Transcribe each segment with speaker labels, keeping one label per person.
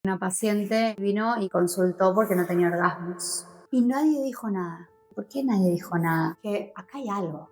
Speaker 1: Una paciente vino y consultó porque no tenía orgasmos. Y nadie dijo nada. ¿Por qué nadie dijo nada? Que acá hay algo.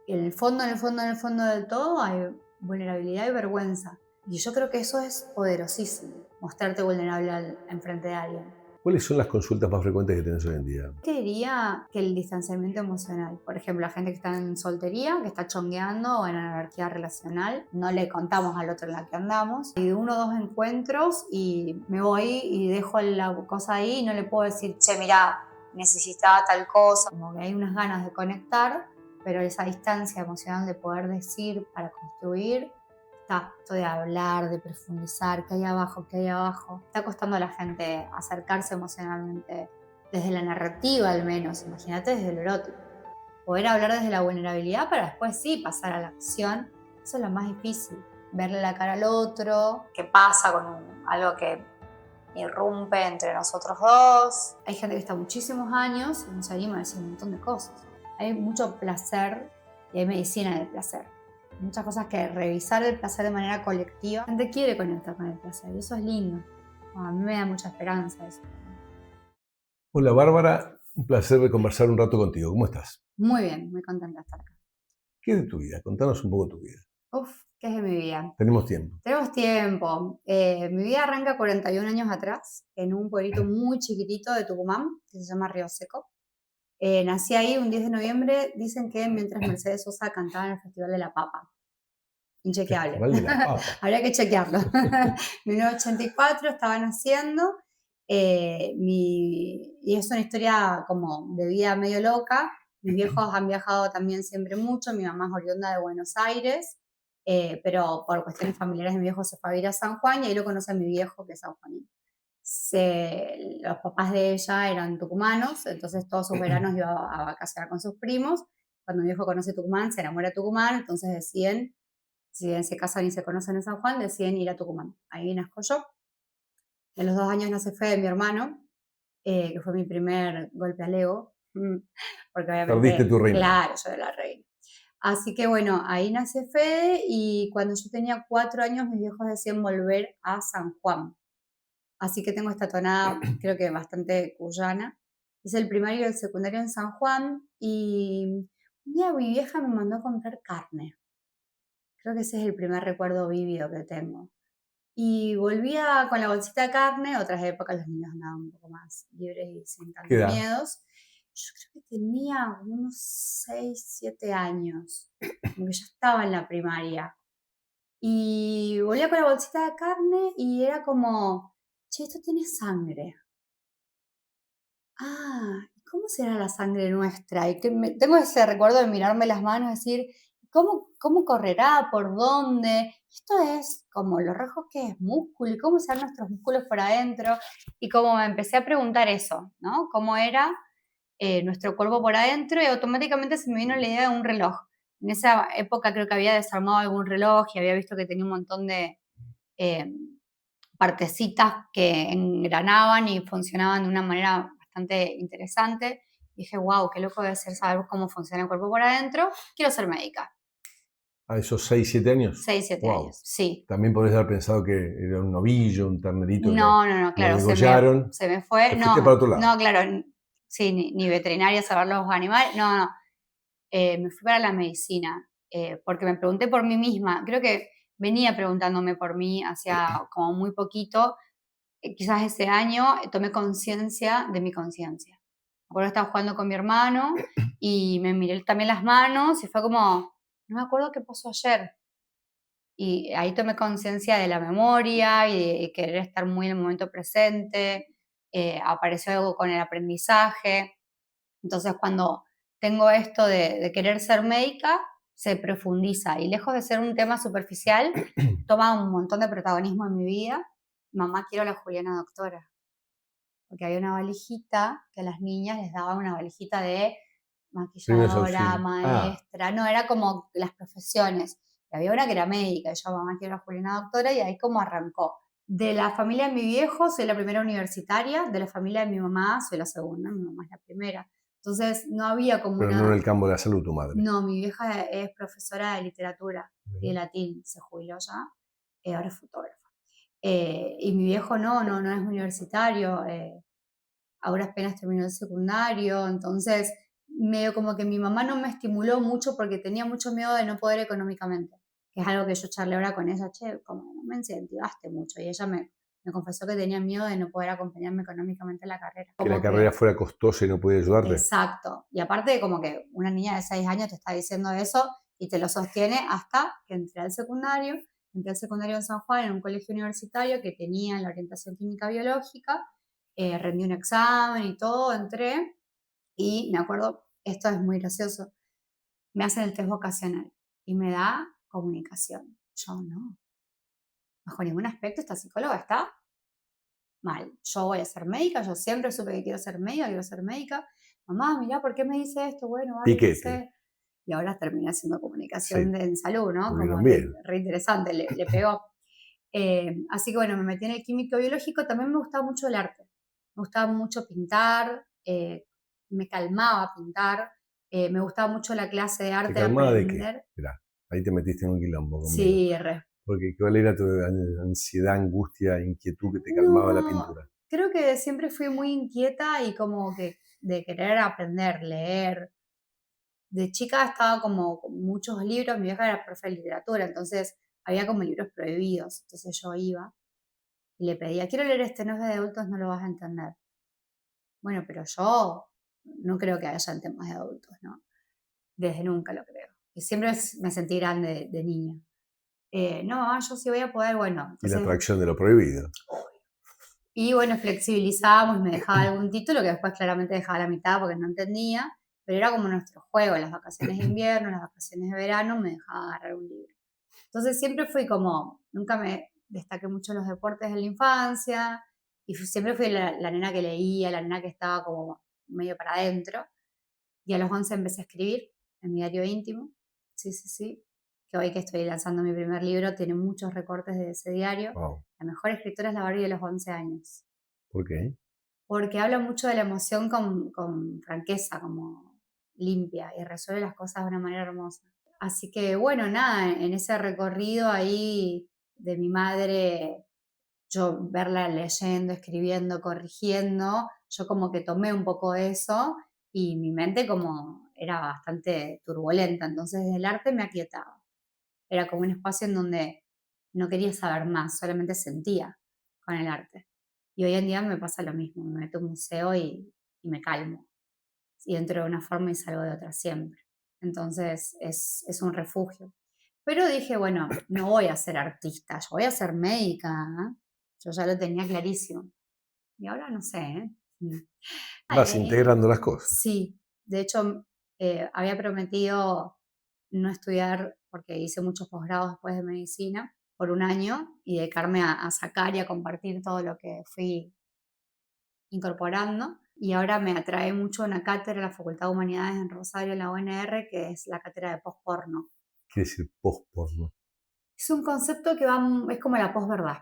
Speaker 1: En el fondo, en el fondo, en el fondo del todo hay vulnerabilidad y vergüenza. Y yo creo que eso es poderosísimo, mostrarte vulnerable enfrente de alguien.
Speaker 2: ¿Cuáles son las consultas más frecuentes que tenés hoy en día?
Speaker 1: Te diría que el distanciamiento emocional. Por ejemplo, la gente que está en soltería, que está chongueando o en anarquía relacional, no le contamos al otro en la que andamos. Y de uno o dos encuentros y me voy y dejo la cosa ahí y no le puedo decir, che, mirá, necesitaba tal cosa. Como que hay unas ganas de conectar, pero esa distancia emocional de poder decir para construir, está esto de hablar, de profundizar, qué hay abajo, qué hay abajo. Está costando a la gente acercarse emocionalmente desde la narrativa al menos, imagínate desde lo erótico. Poder hablar desde la vulnerabilidad para después sí pasar a la acción, eso es lo más difícil. Verle la cara al otro, qué pasa con algo que irrumpe entre nosotros dos. Hay gente que está muchísimos años y no se anima a decir un montón de cosas. Hay mucho placer y hay medicina del placer. Muchas cosas que revisar el placer de manera colectiva. La gente quiere conectar con el placer y eso es lindo. A mí me da mucha esperanza eso.
Speaker 2: Hola Bárbara, un placer de conversar un rato contigo. ¿Cómo estás?
Speaker 1: Muy bien, muy contenta de estar acá.
Speaker 2: ¿Qué es de tu vida? Contanos un poco tu vida.
Speaker 1: Uf, ¿qué es de mi vida?
Speaker 2: Tenemos tiempo.
Speaker 1: Tenemos tiempo. Mi vida arranca 41 años atrás, en un pueblito muy chiquitito de Tucumán, que se llama Río Seco. Nací ahí un 10 de noviembre, dicen que mientras Mercedes Sosa cantaba en el Festival de la Papa. Inchequeable.
Speaker 2: Festival de la Papa.
Speaker 1: Habría que chequearlo. 1984 estaba naciendo, y es una historia como de vida medio loca. Mis viejos han viajado también siempre mucho, mi mamá es oriunda de Buenos Aires, pero por cuestiones familiares mi viejo se fue a vivir a San Juan y ahí lo conoce a mi viejo, que es sanjuanino. Los papás de ella eran tucumanos, entonces todos sus veranos iba a vacacionar con sus primos. Cuando mi viejo conoce Tucumán, se enamora de Tucumán, entonces deciden, si bien se casan y se conocen en San Juan, deciden ir a Tucumán. Ahí nazco yo. En los 2 años nace Fede, mi hermano, que fue mi primer golpe al ego, porque
Speaker 2: Perdiste
Speaker 1: obviamente,
Speaker 2: tu reino.
Speaker 1: claro, yo era la reina. Así que bueno, ahí nace Fede y cuando yo tenía 4 años mis viejos deciden volver a San Juan. Así que tengo esta tonada, creo que bastante cuyana. Hice el primario y el secundario en San Juan y un día mi vieja me mandó a comprar carne. Creo que ese es el primer recuerdo vívido que tengo. Y volvía con la bolsita de carne, otras épocas los niños andaban un poco más libres y sin
Speaker 2: ¿Qué
Speaker 1: tantos
Speaker 2: edad?
Speaker 1: miedos. Yo creo que tenía unos 6, 7 años, como que ya estaba en la primaria. Y volvía con la bolsita de carne y era como, che, esto tiene sangre. ¿Y cómo será la sangre nuestra? Y que tengo ese recuerdo de mirarme las manos y decir, ¿cómo correrá? ¿Por dónde? Esto es como lo rojo que es músculo y cómo serán nuestros músculos por adentro. Y como me empecé a preguntar eso, ¿no? ¿Cómo era nuestro cuerpo por adentro? Y automáticamente se me vino la idea de un reloj. En esa época creo que había desarmado algún reloj y había visto que tenía un montón de eh, partecitas que engranaban y funcionaban de una manera bastante interesante. Y dije, wow, qué loco debe ser saber cómo funciona el cuerpo por adentro. Quiero ser médica.
Speaker 2: ¿A esos 6, 7 años?
Speaker 1: 6, 7 años,
Speaker 2: Wow.
Speaker 1: sí.
Speaker 2: También podés haber pensado que era un novillo, un ternerito que
Speaker 1: No,
Speaker 2: lo
Speaker 1: claro,
Speaker 2: degollaron.
Speaker 1: se me fue.
Speaker 2: Te fuiste para
Speaker 1: No,
Speaker 2: otro lado.
Speaker 1: no, claro, sí, ni veterinaria, saber los animales. No. Me fui para la medicina, porque me pregunté por mí misma. Creo que venía preguntándome por mí hacía como muy poquito. Quizás ese año tomé conciencia de mi conciencia. Me acuerdo que estaba jugando con mi hermano y me miré también las manos y fue como, no me acuerdo qué pasó ayer. Y ahí tomé conciencia de la memoria y de querer estar muy en el momento presente. Apareció algo con el aprendizaje. Entonces, cuando tengo esto de querer ser médica, se profundiza y lejos de ser un tema superficial, toma un montón de protagonismo en mi vida. Mamá, quiero a la Juliana doctora, porque había una valijita que a las niñas les daba una valijita de
Speaker 2: Primeros
Speaker 1: maquilladora,
Speaker 2: auxilios.
Speaker 1: maestra, no, era como las profesiones. Y había una que era médica, y yo, mamá, quiero a la Juliana doctora, y ahí como arrancó. De la familia de mi viejo, soy la primera universitaria, de la familia de mi mamá, soy la segunda, mi mamá es la primera. Entonces, no había como
Speaker 2: Pero no en el
Speaker 1: una...
Speaker 2: campo de la salud tu madre.
Speaker 1: No, mi vieja es profesora de literatura y de latín, se jubiló ya, ahora es fotógrafa. Y mi viejo no es universitario, ahora apenas terminó el secundario, entonces medio como que mi mamá no me estimuló mucho porque tenía mucho miedo de no poder económicamente, que es algo que yo charlé ahora con ella, che, como no me incentivaste mucho, y ella me confesó que tenía miedo de no poder acompañarme económicamente en la carrera.
Speaker 2: Que la
Speaker 1: Como
Speaker 2: carrera
Speaker 1: que,
Speaker 2: fuera costosa y no podía ayudarte.
Speaker 1: exacto, y aparte como que una niña de 6 años te está diciendo eso y te lo sostiene hasta que entré al secundario en San Juan, en un colegio universitario que tenía la orientación química biológica, rendí un examen y todo, entré, y me acuerdo, esto es muy gracioso, me hacen el test vocacional y me da comunicación. Yo no, bajo ningún aspecto esta psicóloga está mal. Yo voy a ser médica, yo siempre supe que quiero ser médica. Mamá, mirá, ¿por qué me dice esto? Bueno, vale, no
Speaker 2: Piquete.
Speaker 1: sé. Y ahora terminé haciendo
Speaker 2: Sí,
Speaker 1: comunicación en salud, ¿no?
Speaker 2: muy
Speaker 1: Como
Speaker 2: bien.
Speaker 1: re interesante, le pegó. Así que bueno, me metí en el químico biológico, también me gustaba mucho el arte. Me gustaba mucho pintar, me calmaba pintar, me gustaba mucho la clase de
Speaker 2: ¿Te
Speaker 1: arte,
Speaker 2: calmaba de qué?
Speaker 1: aprender.
Speaker 2: Mirá, ahí te metiste en un quilombo conmigo.
Speaker 1: Sí, re.
Speaker 2: Porque ¿cuál era tu ansiedad, angustia, inquietud que te calmaba la
Speaker 1: No,
Speaker 2: pintura?
Speaker 1: creo que siempre fui muy inquieta y como que de querer aprender, leer. De chica estaba como con muchos libros, mi vieja era profe de literatura, entonces había como libros prohibidos. Entonces yo iba y le pedía, quiero leer este, no es de adultos, no lo vas a entender. Bueno, pero yo no creo que hayan temas de adultos, ¿no? Desde nunca lo creo. Y siempre me sentí grande de niña. No, yo sí voy a poder, bueno,
Speaker 2: Y la
Speaker 1: entonces,
Speaker 2: atracción de lo prohibido.
Speaker 1: y bueno, flexibilizábamos y me dejaba algún título que después claramente dejaba a la mitad porque no entendía, pero era como nuestro juego, las vacaciones de invierno, las vacaciones de verano, me dejaba agarrar un libro. Entonces siempre fui como, nunca me destaqué mucho en los deportes en la infancia, y siempre fui la nena que leía, la nena que estaba como medio para adentro. Y a los 11 empecé a escribir en mi diario íntimo. Sí, sí, sí. Que hoy que estoy lanzando mi primer libro, tiene muchos recortes de ese diario.
Speaker 2: Wow.
Speaker 1: La mejor escritora es la Barbie de los 11 años.
Speaker 2: ¿Por qué?
Speaker 1: Porque habla mucho de la emoción con franqueza, como limpia, y resuelve las cosas de una manera hermosa. Así que bueno, nada, en ese recorrido ahí de mi madre, yo verla leyendo, escribiendo, corrigiendo, yo como que tomé un poco de eso y mi mente como era bastante turbulenta, entonces el arte me aquietaba. Era como un espacio en donde no quería saber más, solamente sentía con el arte. Y hoy en día me pasa lo mismo, me meto a un museo y me calmo. Y entro de una forma y salgo de otra siempre. Entonces es un refugio. Pero dije, bueno, no voy a ser artista, yo voy a ser médica. ¿Eh? Yo ya lo tenía clarísimo. Y ahora no sé, ¿eh? Mm.
Speaker 2: Vas integrando las cosas.
Speaker 1: Sí, de hecho, había prometido no estudiar porque hice muchos posgrados después de medicina por un año y dedicarme a sacar y a compartir todo lo que fui incorporando. Y ahora me atrae mucho una cátedra en la Facultad de Humanidades en Rosario, en la UNR, que es la cátedra de posporno.
Speaker 2: Quiere decir post-porno.
Speaker 1: Es un concepto que va, es como la posverdad.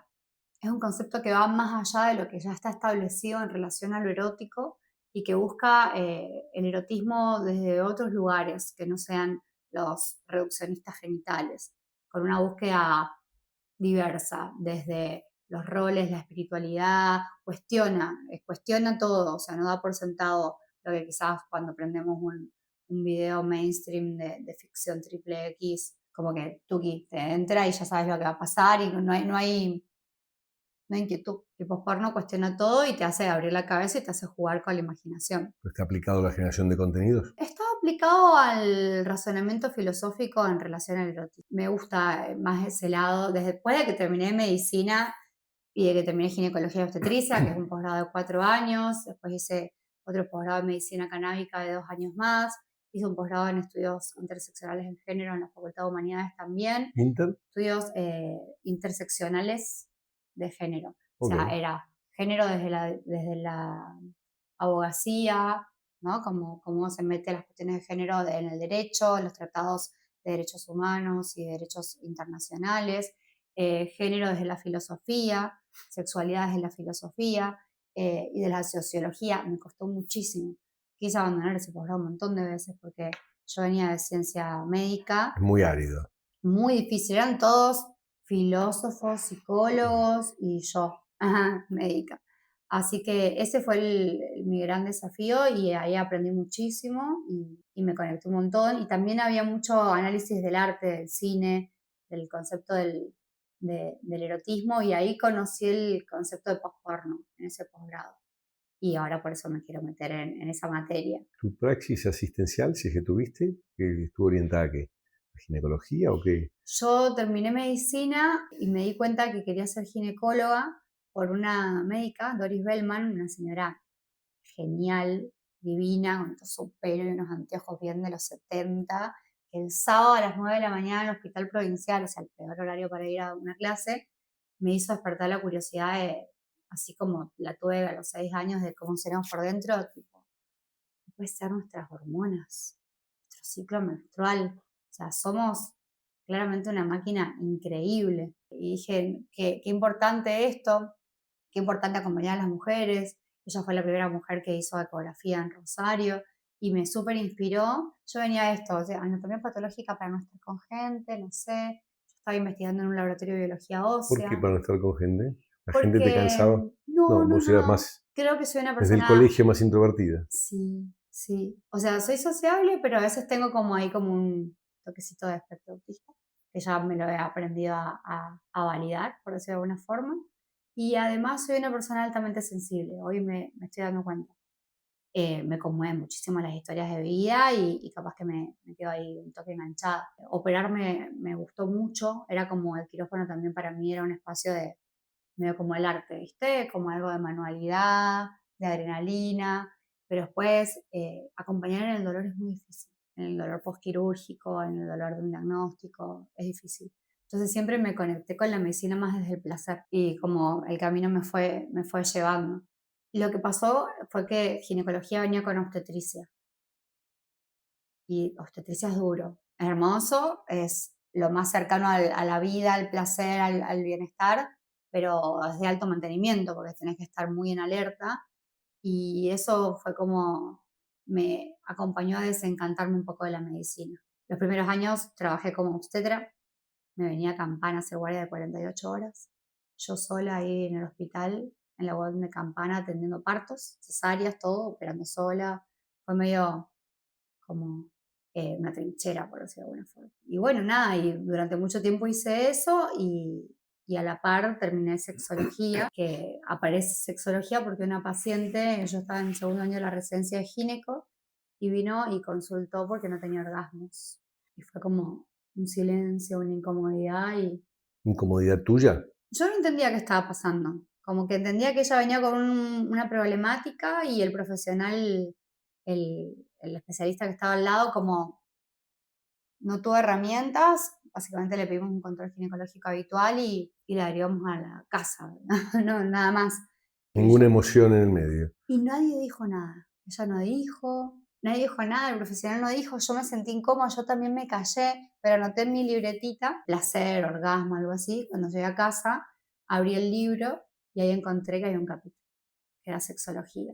Speaker 1: Es un concepto que va más allá de lo que ya está establecido en relación a lo erótico y que busca el erotismo desde otros lugares que no sean los reduccionistas genitales, con una búsqueda diversa, desde los roles, la espiritualidad, cuestiona todo, o sea, no da por sentado lo que quizás cuando prendemos un video mainstream de ficción triple X, como que Tuki te entra y ya sabes lo que va a pasar y no hay inquietud. El posporno cuestiona todo y te hace abrir la cabeza y te hace jugar con la imaginación.
Speaker 2: ¿Está aplicado a la generación de contenidos?
Speaker 1: Está aplicado al razonamiento filosófico en relación al erotismo. Me gusta más ese lado. Después de que terminé medicina y de que terminé ginecología y obstetricia, que es un posgrado de 4 años, después hice otro posgrado en medicina canábica de 2 años más, hice un posgrado en estudios interseccionales en género en la Facultad de Humanidades también,
Speaker 2: Inter.
Speaker 1: estudios interseccionales de género. O
Speaker 2: Ok.
Speaker 1: sea, era género desde la abogacía, ¿no? Cómo se mete las cuestiones de género en el derecho, en los tratados de derechos humanos y de derechos internacionales, género desde la filosofía, sexualidad desde la filosofía y de la sociología. Me costó muchísimo. Quise abandonar ese posgrado un montón de veces porque yo venía de ciencia médica,
Speaker 2: Es muy árido.
Speaker 1: muy difícil, eran todos filósofos, psicólogos y yo, ajá, médica. Así que ese fue mi gran desafío y ahí aprendí muchísimo y me conecté un montón. Y también había mucho análisis del arte, del cine, del concepto del erotismo y ahí conocí el concepto de posporno en ese posgrado. Y ahora por eso me quiero meter en esa materia.
Speaker 2: ¿Tu praxis asistencial, si es que tuviste, que estuvo orientada a qué? ¿A ginecología o qué?
Speaker 1: Yo terminé medicina y me di cuenta que quería ser ginecóloga por una médica, Doris Bellman, una señora genial, divina, con todo su pelo y unos anteojos bien de los 70, que el sábado a las 9 de la mañana en el hospital provincial, o sea, el peor horario para ir a una clase, me hizo despertar la curiosidad de, así como la tuve a los 6 años, de cómo seremos por dentro, tipo, ¿qué puede ser nuestras hormonas, nuestro ciclo menstrual? O sea, somos claramente una máquina increíble. Y dije, qué importante esto, qué importante acompañar a las mujeres. Ella fue la primera mujer que hizo ecografía en Rosario y me súper inspiró. Yo venía a esto, o sea, anatomía patológica para no estar con gente, no sé. Yo estaba investigando en un laboratorio de biología
Speaker 2: ¿Por qué
Speaker 1: ósea.
Speaker 2: para no estar con gente? ¿La gente te
Speaker 1: Porque,
Speaker 2: cansaba?
Speaker 1: no,
Speaker 2: No,
Speaker 1: no,
Speaker 2: vos eras
Speaker 1: no.
Speaker 2: más,
Speaker 1: Creo que soy una
Speaker 2: desde el
Speaker 1: persona,
Speaker 2: colegio, más introvertida.
Speaker 1: sí, sí. O sea, soy sociable, pero a veces tengo como ahí como un toquecito de espectro autista, que ya me lo he aprendido a validar, por decirlo de alguna forma. Y además soy una persona altamente sensible, hoy me estoy dando cuenta. Me conmueven muchísimo las historias de vida y capaz que me quedo ahí un toque enganchada. Operar me gustó mucho, era como el quirófano también para mí era un espacio de medio como el arte, ¿viste? Como algo de manualidad, de adrenalina, pero después acompañar en el dolor es muy difícil, en el dolor postquirúrgico, en el dolor de un diagnóstico, es difícil. Entonces siempre me conecté con la medicina más desde el placer y como el camino me fue llevando. Lo que pasó fue que ginecología venía con obstetricia y obstetricia es duro, es hermoso, es lo más cercano a la vida, al placer, al bienestar, pero es de alto mantenimiento porque tenés que estar muy en alerta y eso fue como me acompañó a desencantarme un poco de la medicina. Los primeros años trabajé como obstetra, me venía a Campana a hacer guardia de 48 horas, yo sola ahí en el hospital, en la web de Campana atendiendo partos, cesáreas, todo, operando sola, fue medio como una trinchera, por decirlo de alguna forma. Y bueno, nada, y durante mucho tiempo hice eso y a la par terminé sexología, que aparece sexología porque una paciente, yo estaba en el segundo año de la residencia de gineco, y vino y consultó porque no tenía orgasmos. Y fue como un silencio, una incomodidad y
Speaker 2: ¿Incomodidad tuya?
Speaker 1: yo no entendía qué estaba pasando. Como que entendía que ella venía con una problemática y el profesional, el especialista que estaba al lado, como no tuvo herramientas, básicamente le pedimos un control ginecológico habitual y la derivamos a la casa, no, nada más. Y,
Speaker 2: Ninguna emoción en el medio.
Speaker 1: y nadie dijo nada. Ella no dijo, nadie dijo nada, el profesional no dijo, yo me sentí incómoda, yo también me callé, pero anoté en mi libretita, placer, orgasmo, algo así. Cuando llegué a casa, abrí el libro y ahí encontré que había un capítulo, que era sexología.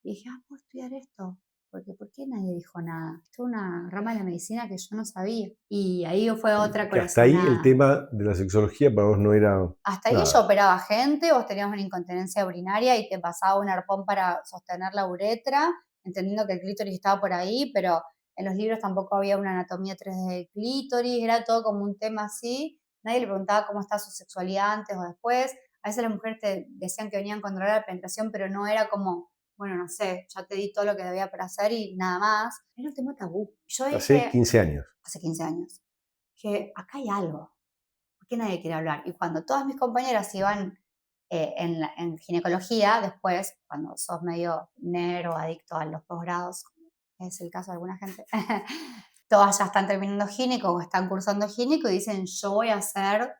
Speaker 1: Y dije, puedo estudiar esto. Porque, ¿por qué nadie dijo nada? Esto es una rama de la medicina que yo no sabía. Y ahí fue otra
Speaker 2: Que hasta ahí el
Speaker 1: corazonada.
Speaker 2: tema de la sexología para vos no era
Speaker 1: Hasta ahí yo
Speaker 2: nada.
Speaker 1: operaba gente, vos tenías una incontinencia urinaria y te pasaba un arpón para sostener la uretra, entendiendo que el clítoris estaba por ahí, pero en los libros tampoco había una anatomía 3D del clítoris, era todo como un tema así. Nadie le preguntaba cómo está su sexualidad antes o después. A veces las mujeres te decían que venían con dolor a la penetración, pero no era como, bueno, no sé, ya te di todo lo que debía para hacer y nada más. Era un tema tabú. Yo
Speaker 2: Hace
Speaker 1: dije,
Speaker 2: 15 años.
Speaker 1: hace 15 años, que acá hay algo. ¿Por qué nadie quiere hablar? Y cuando todas mis compañeras iban en ginecología, después, cuando sos medio nerd o adicto a los posgrados, que es el caso de alguna gente, todas ya están terminando gineco o están cursando gineco y dicen, yo voy a hacer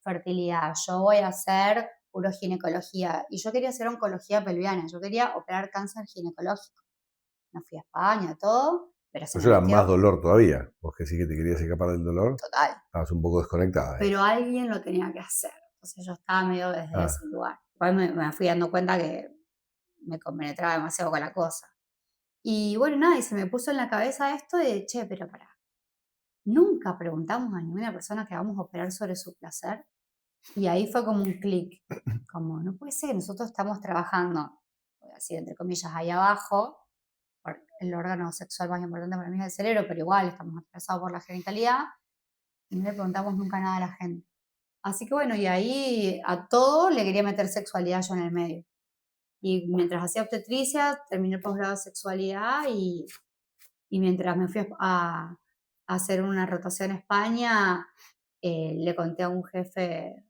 Speaker 1: fertilidad, yo voy a hacer uroginecología. Y yo quería hacer oncología pelviana, yo quería operar cáncer ginecológico. No fui a España, todo, pero se
Speaker 2: Por
Speaker 1: me
Speaker 2: eso era más
Speaker 1: metió
Speaker 2: dolor todavía. Vos que sí que te querías escapar del dolor,
Speaker 1: total.
Speaker 2: estabas un poco desconectada ahí.
Speaker 1: Pero alguien lo tenía que hacer. Entonces yo estaba medio desde
Speaker 2: Ah,
Speaker 1: ese lugar. Después me fui dando cuenta que me compenetraba demasiado con la cosa. Y bueno, nada, y se me puso en la cabeza esto de, che, pero pará, nunca preguntamos a ninguna persona que vamos a operar sobre su placer. Y ahí fue como un clic, como no puede ser, nosotros estamos trabajando, voy a decir entre comillas, ahí abajo, el órgano sexual más importante para mí es el cerebro, pero igual estamos atravesados por la genitalidad y no le preguntamos nunca nada a la gente. Así que bueno, y ahí a todo le quería meter sexualidad yo en el medio. Y mientras hacía obstetricia, terminé el posgrado de sexualidad y mientras me fui a hacer una rotación a España, le conté a un jefe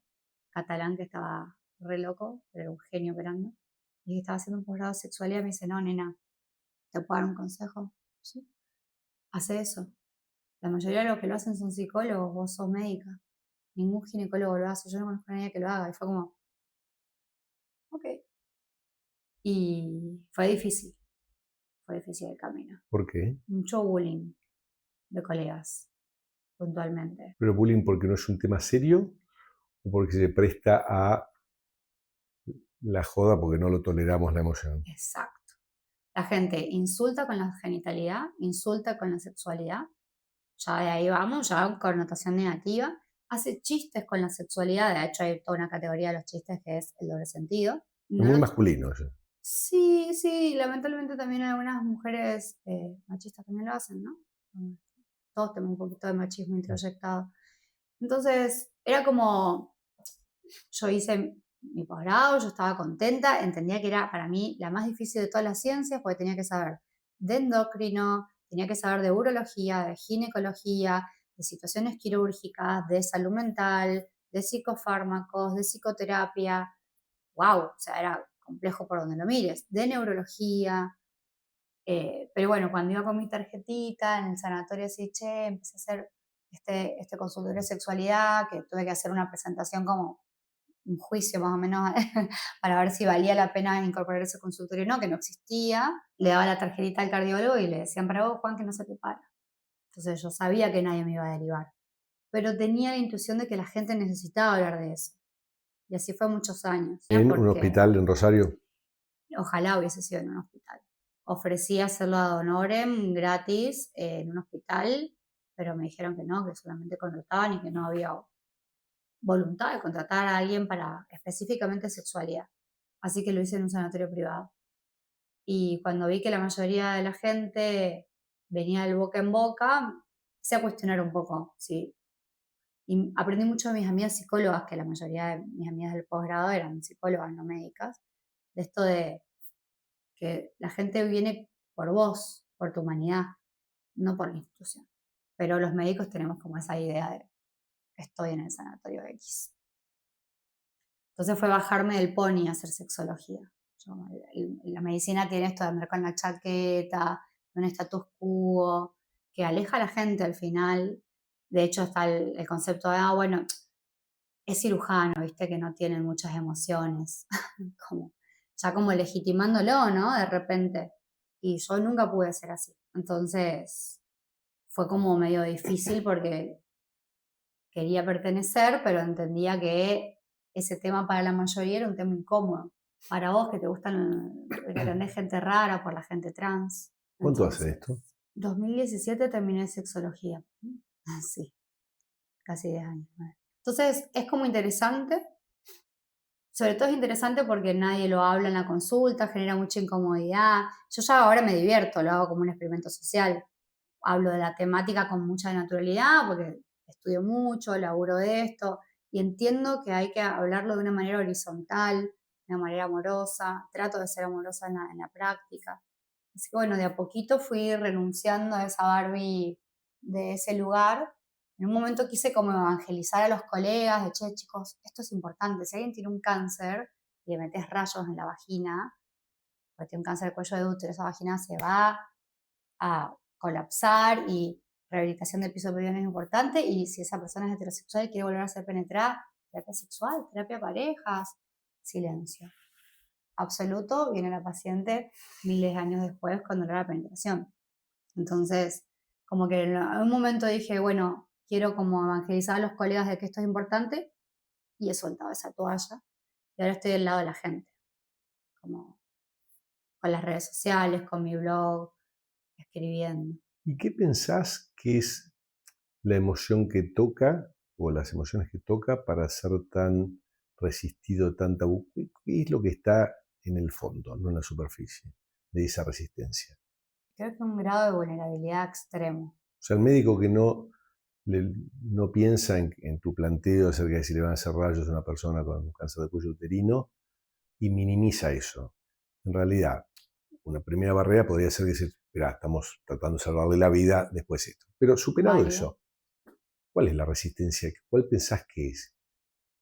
Speaker 1: catalán que estaba re loco, pero era un genio operando, y que estaba haciendo un posgrado de sexualidad. Me dice, no, nena, ¿te puedo dar un consejo? Sí, hace eso. La mayoría de los que lo hacen son psicólogos, vos sos médica. Ningún ginecólogo lo hace, yo no conozco a nadie que lo haga. Y fue como, ok. Y fue difícil el camino.
Speaker 2: ¿Por qué?
Speaker 1: Mucho bullying de colegas, puntualmente.
Speaker 2: ¿Pero bullying porque no es un tema serio o porque se presta a la joda porque no lo toleramos la emoción?
Speaker 1: Exacto. La gente insulta con la genitalidad, insulta con la sexualidad, ya de ahí vamos, ya con connotación negativa. Hace chistes con la sexualidad, de hecho hay toda una categoría de los chistes que es el doble sentido.
Speaker 2: Es muy
Speaker 1: No,
Speaker 2: masculino eso.
Speaker 1: sí, sí, lamentablemente también algunas mujeres machistas también lo hacen, ¿no? Todos tenemos un poquito de machismo introyectado. Entonces, era como, yo hice mi posgrado, yo estaba contenta, entendía que era para mí la más difícil de todas las ciencias porque tenía que saber de endocrino, tenía que saber de urología, de ginecología, de situaciones quirúrgicas, de salud mental, de psicofármacos, de psicoterapia. ¡Wow! O sea, era complejo por donde lo mires, de neurología. Pero bueno, cuando iba con mi tarjetita en el sanatorio así, che, empecé a hacer este consultorio de sexualidad, que tuve que hacer una presentación como un juicio más o menos para ver si valía la pena incorporar ese consultorio o no, que no existía. Le daba la tarjetita al cardiólogo y le decían, para vos, Juan, que no se te para. Entonces yo sabía que nadie me iba a derivar, pero tenía la intuición de que la gente necesitaba hablar de eso. Y así fue muchos años,
Speaker 2: ¿En un
Speaker 1: porque
Speaker 2: hospital en Rosario?
Speaker 1: ojalá hubiese sido en un hospital. Ofrecí hacerlo ad honorem gratis en un hospital, pero me dijeron que no, que solamente contrataban y que no había voluntad de contratar a alguien para específicamente sexualidad. Así que lo hice en un sanatorio privado. Y cuando vi que la mayoría de la gente venía del boca en boca, empecé a cuestionar un poco, ¿sí? Y aprendí mucho de mis amigas psicólogas, que la mayoría de mis amigas del posgrado eran psicólogas, no médicas, de esto de que la gente viene por vos, por tu humanidad, no por la institución. Pero los médicos tenemos como esa idea de estoy en el sanatorio X. Entonces fue bajarme del pony a hacer sexología. La medicina tiene esto de andar con la chaqueta, un status quo, que aleja a la gente al final. De hecho está el concepto de, bueno, es cirujano, viste, que no tienen muchas emociones. como, ya como legitimándolo, ¿no? De repente. Y yo nunca pude ser así. Entonces fue como medio difícil porque quería pertenecer, pero entendía que ese tema para la mayoría era un tema incómodo. Para vos que te gustan, que tenés gente rara por la gente trans.
Speaker 2: ¿Cuánto hace
Speaker 1: Entonces,
Speaker 2: esto?
Speaker 1: 2017 terminé sexología. Sí, casi 10 años. Entonces, es como interesante. Sobre todo es interesante porque nadie lo habla en la consulta, genera mucha incomodidad. Yo ya ahora me divierto, lo hago como un experimento social. Hablo de la temática con mucha naturalidad porque estudio mucho, laburo de esto y entiendo que hay que hablarlo de una manera horizontal, de una manera amorosa. Trato de ser amorosa en la práctica. Así que bueno, de a poquito fui renunciando a esa Barbie de ese lugar. En un momento quise como evangelizar a los colegas, de, che, chicos, esto es importante. Si alguien tiene un cáncer y le metes rayos en la vagina, porque tiene un cáncer de cuello de útero, esa vagina se va a colapsar y rehabilitación del piso pelviano es importante. Y si esa persona es heterosexual y quiere volver a ser penetrada, terapia sexual, terapia parejas, silencio absoluto, viene la paciente miles de años después cuando logra la penetración. Entonces, como que en un momento dije, bueno, quiero como evangelizar a los colegas de que esto es importante y he soltado esa toalla y ahora estoy del lado de la gente, como con las redes sociales, con mi blog, escribiendo.
Speaker 2: ¿Y qué pensás que es la emoción que toca o las emociones que toca para ser tan resistido, tan tabú? ¿Qué es lo que está en el fondo, no en la superficie, de esa resistencia?
Speaker 1: Creo que un grado de vulnerabilidad extremo.
Speaker 2: O sea, el médico que no piensa en tu planteo acerca de si le van a hacer rayos a una persona con cáncer de cuello uterino y minimiza eso. En realidad, una primera barrera podría ser decir, mira, estamos tratando de salvarle la vida después de esto. Pero superado
Speaker 1: Válido.
Speaker 2: eso, ¿cuál es la resistencia? ¿Cuál pensás que es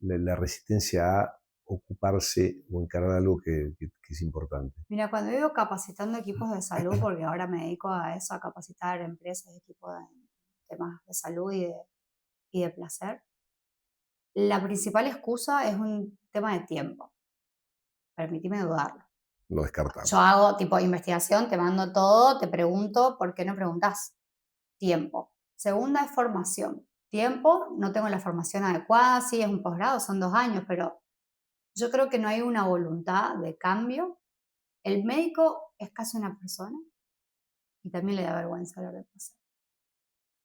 Speaker 2: la resistencia a ocuparse o encarar algo que es importante?
Speaker 1: Mira, cuando digo capacitando equipos de salud, porque ahora me dedico a eso, a capacitar empresas y equipos de temas de salud y de placer, la principal excusa es un tema de tiempo. Permitime dudarlo.
Speaker 2: Lo
Speaker 1: Yo
Speaker 2: descartamos.
Speaker 1: hago tipo investigación, te mando todo, te pregunto, ¿por qué no preguntas? Tiempo. Segunda es formación. Tiempo, no tengo la formación adecuada, sí, es un posgrado, son 2 años, pero yo creo que no hay una voluntad de cambio. El médico es casi una persona y también le da vergüenza hablar de placer.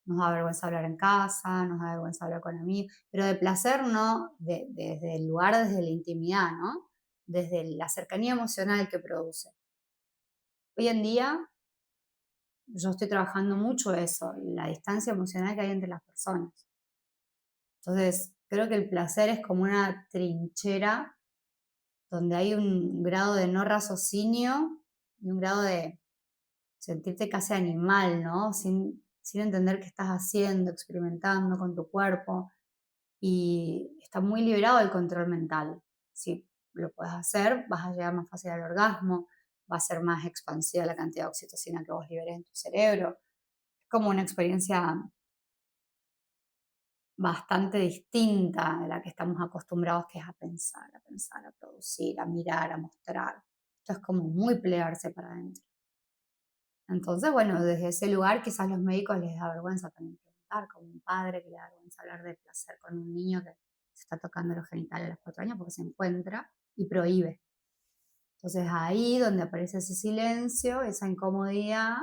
Speaker 1: Nos da vergüenza hablar en casa, nos da vergüenza hablar con amigos, pero de placer no desde el lugar, desde la intimidad, ¿no? Desde la cercanía emocional que produce. Hoy en día yo estoy trabajando mucho eso, la distancia emocional que hay entre las personas. Entonces, creo que el placer es como una trinchera donde hay un grado de no raciocinio y un grado de sentirte casi animal, ¿no? Sin entender qué estás haciendo, experimentando con tu cuerpo. Y está muy liberado del control mental. Si lo puedes hacer, vas a llegar más fácil al orgasmo, va a ser más expansiva la cantidad de oxitocina que vos liberes en tu cerebro. Es como una experiencia bastante distinta de la que estamos acostumbrados, que es a pensar, a producir, a mirar, a mostrar. Esto es como muy plegarse para adentro. Entonces, bueno, desde ese lugar quizás los médicos les da vergüenza también preguntar, como un padre que le da vergüenza hablar de placer con un niño que se está tocando los genitales a los 4 años porque se encuentra y prohíbe. Entonces ahí donde aparece ese silencio, esa incomodidad,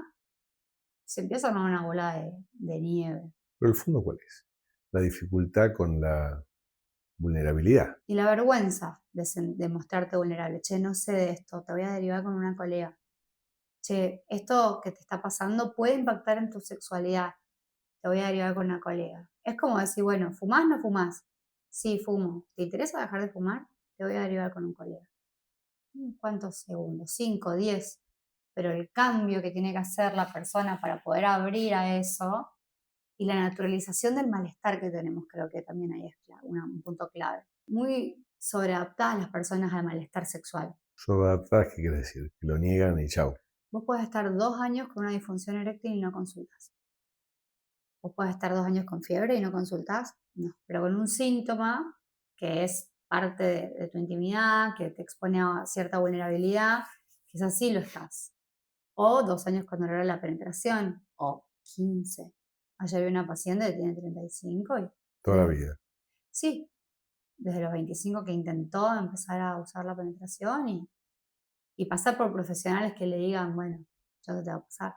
Speaker 1: se empieza a armar una bola de nieve.
Speaker 2: Pero el fondo, ¿cuál es? La dificultad con la vulnerabilidad.
Speaker 1: Y la vergüenza de mostrarte vulnerable. Che, no sé de esto, te voy a derivar con una colega. Che, esto que te está pasando puede impactar en tu sexualidad. Te voy a derivar con una colega. Es como decir, bueno, ¿fumás o no fumás? Sí, fumo. ¿Te interesa dejar de fumar? Te voy a derivar con un colega. ¿Cuántos segundos? 5, 10. Pero el cambio que tiene que hacer la persona para poder abrir a eso y la naturalización del malestar que tenemos, creo que también ahí es un punto clave. Muy sobreadaptadas las personas al malestar sexual.
Speaker 2: Sobreadaptadas, ¿qué quiere decir? Que lo niegan y chau.
Speaker 1: Vos podés estar 2 años con una disfunción eréctil y no consultas. Vos podés estar 2 años con fiebre y no consultás, no. Pero con un síntoma que es parte de tu intimidad, que te expone a cierta vulnerabilidad, quizás sí lo estás. O 2 años con dolor a la penetración, o 15. Ayer vi una paciente que tiene 35 y
Speaker 2: Toda la vida.
Speaker 1: sí, desde los 25 que intentó empezar a usar la penetración y pasar por profesionales que le digan, bueno, ya no te va a pasar.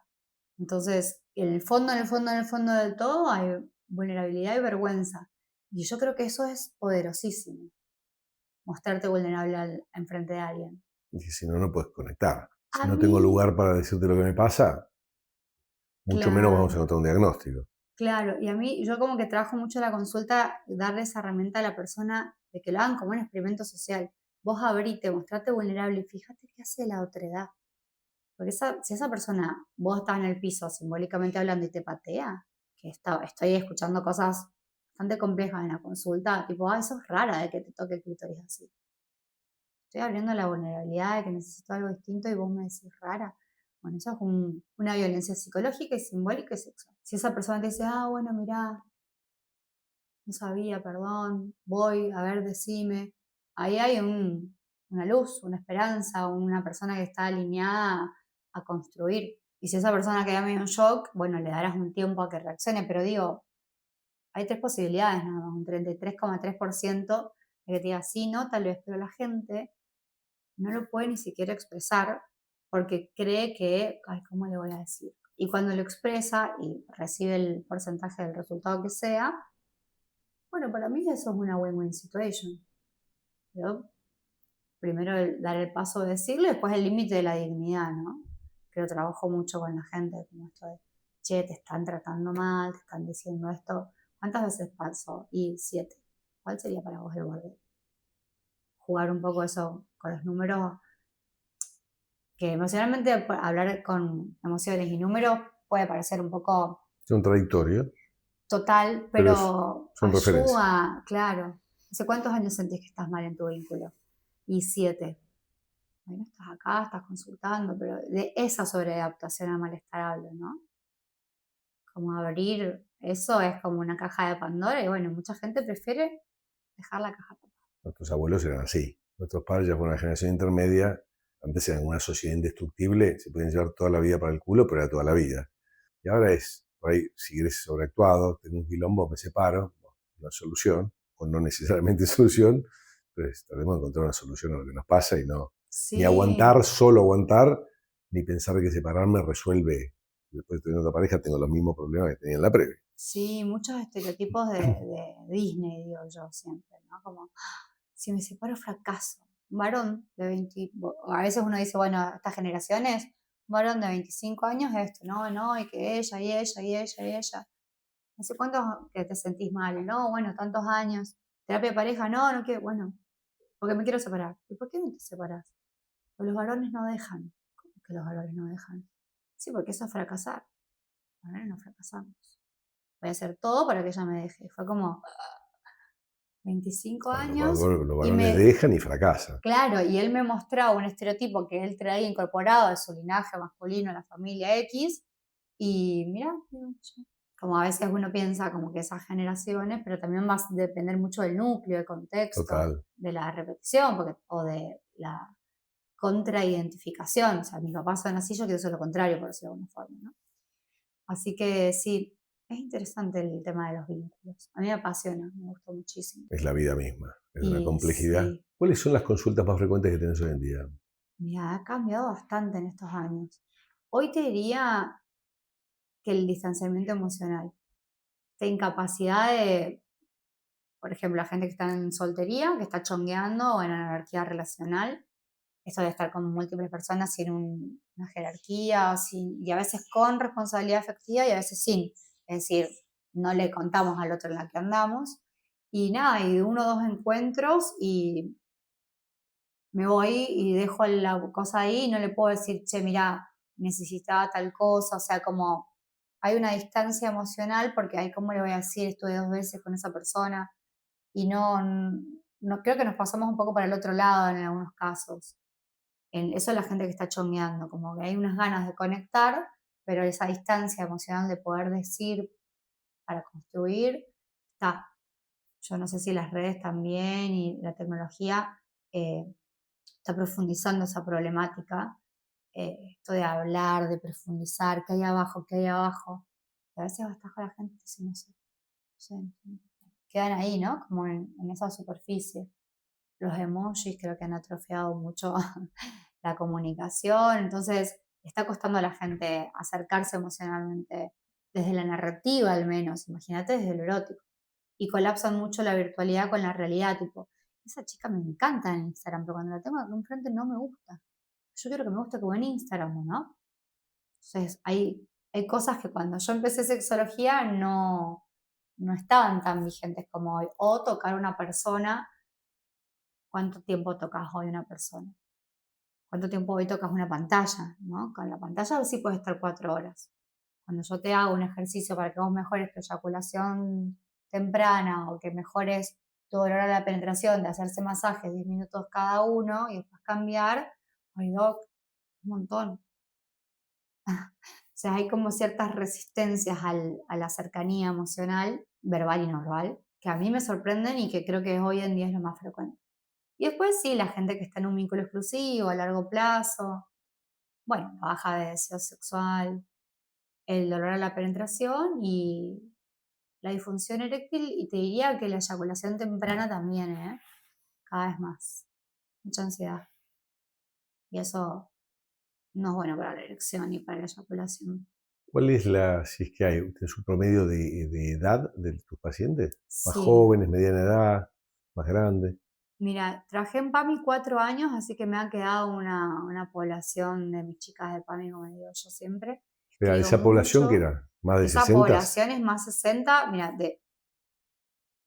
Speaker 1: Entonces, en el fondo del todo hay vulnerabilidad y vergüenza. Y yo creo que eso es poderosísimo, mostrarte vulnerable enfrente de alguien.
Speaker 2: Y si no, no puedes conectar.
Speaker 1: A
Speaker 2: Si no tengo
Speaker 1: mí,
Speaker 2: lugar para decirte lo que me pasa, mucho menos vamos a
Speaker 1: claro,
Speaker 2: encontrar un diagnóstico.
Speaker 1: claro. Y a mí, yo como que trabajo mucho en la consulta, darle esa herramienta a la persona de que lo hagan como un experimento social. Vos abrite, mostrate vulnerable y fíjate qué hace la otredad. Porque si esa persona, vos estás en el piso simbólicamente hablando y te patea, que estoy escuchando cosas bastante complejas en la consulta, tipo, eso es rara de que te toque el clítoris así. Estoy abriendo la vulnerabilidad de que necesito algo distinto y vos me decís rara. Bueno, eso es una violencia psicológica y simbólica y sexual. Si esa persona te dice, bueno, mirá, no sabía, perdón, voy, a ver, decime. Ahí hay una luz, una esperanza, una persona que está alineada a construir. Y si esa persona queda medio en shock, bueno, le darás un tiempo a que reaccione, pero digo, hay 3 posibilidades nada más, un 33,3% de que te diga sí, no, tal vez, pero la gente no lo puede ni siquiera expresar porque cree que, ay, ¿cómo le voy a decir? Y cuando lo expresa y recibe el porcentaje del resultado que sea, Bueno, para mí eso es una win-win situation. Pero primero dar el paso de decirlo, y después el límite de la dignidad, ¿no? Que lo trabajo mucho con la gente, como esto de, che, te están tratando mal, te están diciendo esto. ¿Cuántas veces pasó? Y 7. ¿Cuál sería para vos el borde? Jugar un poco eso con los números, que emocionalmente hablar con emociones y números puede parecer un poco
Speaker 2: Contradictorio,
Speaker 1: total,
Speaker 2: pero
Speaker 1: pero
Speaker 2: son referencias.
Speaker 1: ayuda, claro. ¿Hace cuántos años sentís que estás mal en tu vínculo? Y 7. Bueno, estás acá, estás consultando, pero de esa sobreadaptación al malestar hablo, ¿no? Como abrir eso es como una caja de Pandora y bueno, mucha gente prefiere dejar la caja tapada.
Speaker 2: Nuestros abuelos eran así. Nuestros padres ya fueron una generación intermedia. Antes eran una sociedad indestructible, se podían llevar toda la vida para el culo, pero era toda la vida. Y ahora es, por ahí, si eres sobreactuado, tengo un quilombo, me separo, no es solución, o no necesariamente solución, pero tratemos de encontrar una solución a lo que nos pasa y no, ni
Speaker 1: Sí,
Speaker 2: aguantar, solo aguantar, ni pensar que separarme resuelve. Después de tener otra pareja tengo los mismos problemas que tenía en la previa.
Speaker 1: sí, muchos estereotipos de Disney, digo yo siempre, ¿no? Como, si me separo fracaso. Un varón de 20, a veces uno dice, bueno, estas generaciones, un varón de 25 años es esto, no, no, y que ella, y ella, y ella, y ella. No sé cuántos que te sentís mal, no, bueno, tantos años. Terapia de pareja, no, no quiero, bueno, porque me quiero separar. ¿Y por qué no te separas? Porque los varones no dejan. ¿Cómo que los varones no dejan? Sí, porque eso es fracasar. Los varones no fracasamos. Voy a hacer todo para que ella me deje. Fue como 25
Speaker 2: Bueno,
Speaker 1: años
Speaker 2: los
Speaker 1: y
Speaker 2: varones dejan y fracasan.
Speaker 1: claro, y él me mostraba un estereotipo que él traía incorporado de su linaje masculino, la familia X, y mira, como a veces uno piensa como que esas generaciones, pero también va a depender mucho del núcleo, del contexto,
Speaker 2: Total.
Speaker 1: de la repetición, o de la contraidentificación. O sea, mis papás son así, yo quiero ser lo contrario, por decirlo de alguna forma, ¿no? Así que sí, es interesante el tema de los vínculos. A mí me apasiona, me gusta muchísimo.
Speaker 2: Es la vida misma, es una
Speaker 1: Y
Speaker 2: complejidad.
Speaker 1: sí,
Speaker 2: ¿Cuáles son las consultas más frecuentes que tenés hoy en día?
Speaker 1: mira, ha cambiado bastante en estos años. Hoy te diría que el distanciamiento emocional, esta incapacidad de, por ejemplo, la gente que está en soltería, que está chongueando o en anarquía relacional, esto de estar con múltiples personas sin una jerarquía, y a veces con responsabilidad afectiva y a veces sin. Es decir, no le contamos al otro en la que andamos. Y nada, y de uno o dos encuentros y me voy y dejo la cosa ahí y no le puedo decir, che, mira, necesitaba tal cosa, o sea, como hay una distancia emocional porque hay, ¿cómo le voy a decir? Estuve 2 veces con esa persona y no creo que nos pasamos un poco para el otro lado en algunos casos. Eso es la gente que está chongueando, como que hay unas ganas de conectar, pero esa distancia emocional de poder decir para construir está. Yo no sé si las redes también y la tecnología eh, está profundizando esa problemática, esto de hablar, de profundizar, qué hay abajo, qué hay abajo. Y a veces estás con la gente y dices, no sé, no sé, no sé. Quedan ahí, ¿no? Como en esa superficie. Los emojis creo que han atrofiado mucho la comunicación, entonces está costando a la gente acercarse emocionalmente desde la narrativa al menos, imagínate desde lo erótico. Y colapsan mucho la virtualidad con la realidad, tipo, esa chica me encanta en Instagram, pero cuando la tengo acá enfrente no me gusta. Yo quiero que me guste como en Instagram, ¿no? Entonces hay cosas que cuando yo empecé sexología no estaban tan vigentes como hoy. O tocar una persona, ¿cuánto tiempo tocas hoy una persona? ¿Cuánto tiempo hoy tocas una pantalla? ¿No? Con la pantalla sí puedes estar 4 horas. Cuando yo te hago un ejercicio para que vos mejores tu eyaculación temprana o que mejores tu dolor a la penetración de hacerse masajes 10 minutos cada uno y después cambiar, ay doc, un montón. O sea, hay como ciertas resistencias a la cercanía emocional, verbal y no verbal, que a mí me sorprenden y que creo que hoy en día es lo más frecuente. Y después sí, la gente que está en un vínculo exclusivo a largo plazo, bueno, la baja de deseo sexual, el dolor a la penetración y la disfunción eréctil, y te diría que la eyaculación temprana también, ¿eh? Cada vez más. Mucha ansiedad. Y eso no es bueno para la erección ni para la eyaculación.
Speaker 2: ¿Cuál es si es que hay, ¿tienes un promedio de edad de tus pacientes? ¿Más
Speaker 1: Sí,
Speaker 2: jóvenes, mediana edad, más grande?
Speaker 1: mira, trabajé en PAMI 4 años, así que me ha quedado una población de mis chicas de PAMI, como digo yo siempre.
Speaker 2: Pero
Speaker 1: Escribo
Speaker 2: esa población que
Speaker 1: mucho.
Speaker 2: era más de
Speaker 1: Esa
Speaker 2: 60.
Speaker 1: población es más 60. Mira,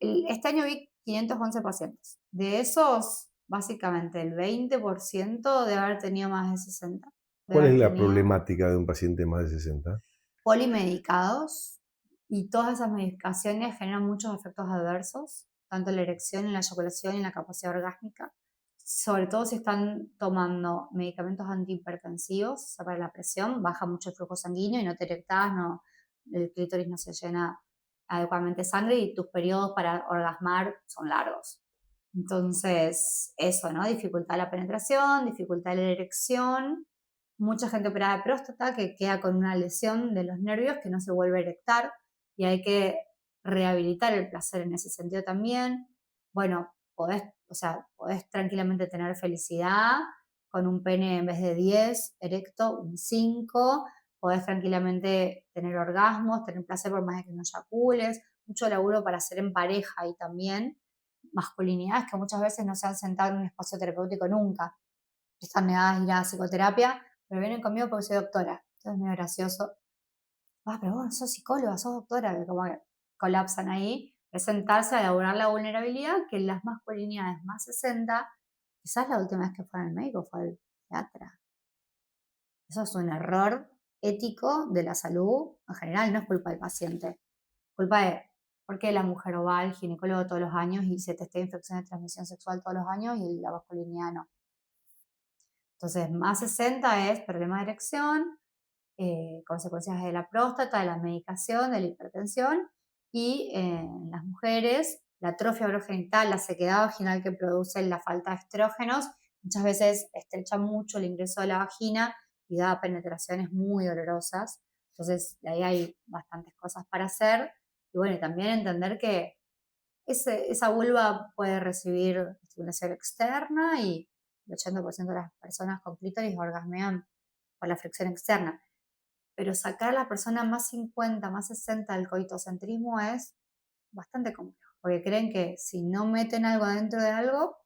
Speaker 1: este año vi 511 pacientes. De esos, básicamente el 20% debe haber tenido más de 60. Debe
Speaker 2: ¿Cuál es
Speaker 1: haber
Speaker 2: la
Speaker 1: tenido
Speaker 2: problemática de un paciente más de 60?
Speaker 1: polimedicados, y todas esas medicaciones generan muchos efectos adversos, tanto en la erección, en la eyaculación y en la capacidad orgásmica. Sobre todo si están tomando medicamentos antihipertensivos, o sea, para la presión, baja mucho el flujo sanguíneo y no te erectás, no, el clítoris no se llena adecuadamente de sangre y tus periodos para orgasmar son largos. Entonces, eso, ¿no? Dificultad la penetración, dificultad la erección, mucha gente operada de próstata que queda con una lesión de los nervios que no se vuelve a erectar y hay que rehabilitar el placer en ese sentido también. Bueno, podés, o sea, podés tranquilamente tener felicidad con un pene en vez de 10 erecto, un 5. Podés tranquilamente tener orgasmos, tener placer por más de que no eyacules, mucho laburo para hacer en pareja y también masculinidades que muchas veces no se han sentado en un espacio terapéutico nunca, están negadas a ir a psicoterapia, pero vienen conmigo porque soy doctora. Entonces es medio gracioso. Ah, pero vos no sos psicóloga, sos doctora, que como que colapsan ahí. Es sentarse a elaborar la vulnerabilidad que en las masculinidades más 60, quizás la última vez que fue al médico fue al psiquiatra. Eso es un error ético de la salud en general, no es culpa del paciente. Culpa de por qué la mujer va al ginecólogo todos los años y se testea infección de transmisión sexual todos los años y la masculinidad no. Entonces, más 60 es problema de erección, consecuencias de la próstata, de la medicación, de la hipertensión, y en las mujeres, la atrofia urogenital, la sequedad vaginal que produce la falta de estrógenos, muchas veces estrecha mucho el ingreso de la vagina y da penetraciones muy dolorosas. Entonces, de ahí hay bastantes cosas para hacer. Y bueno, y también entender que esa vulva puede recibir estimulación externa y el 80% de las personas con clítoris orgasmean por la fricción externa. Pero sacar a la persona más 50, más 60 del coitocentrismo es bastante complejo, porque creen que si no meten algo dentro de algo,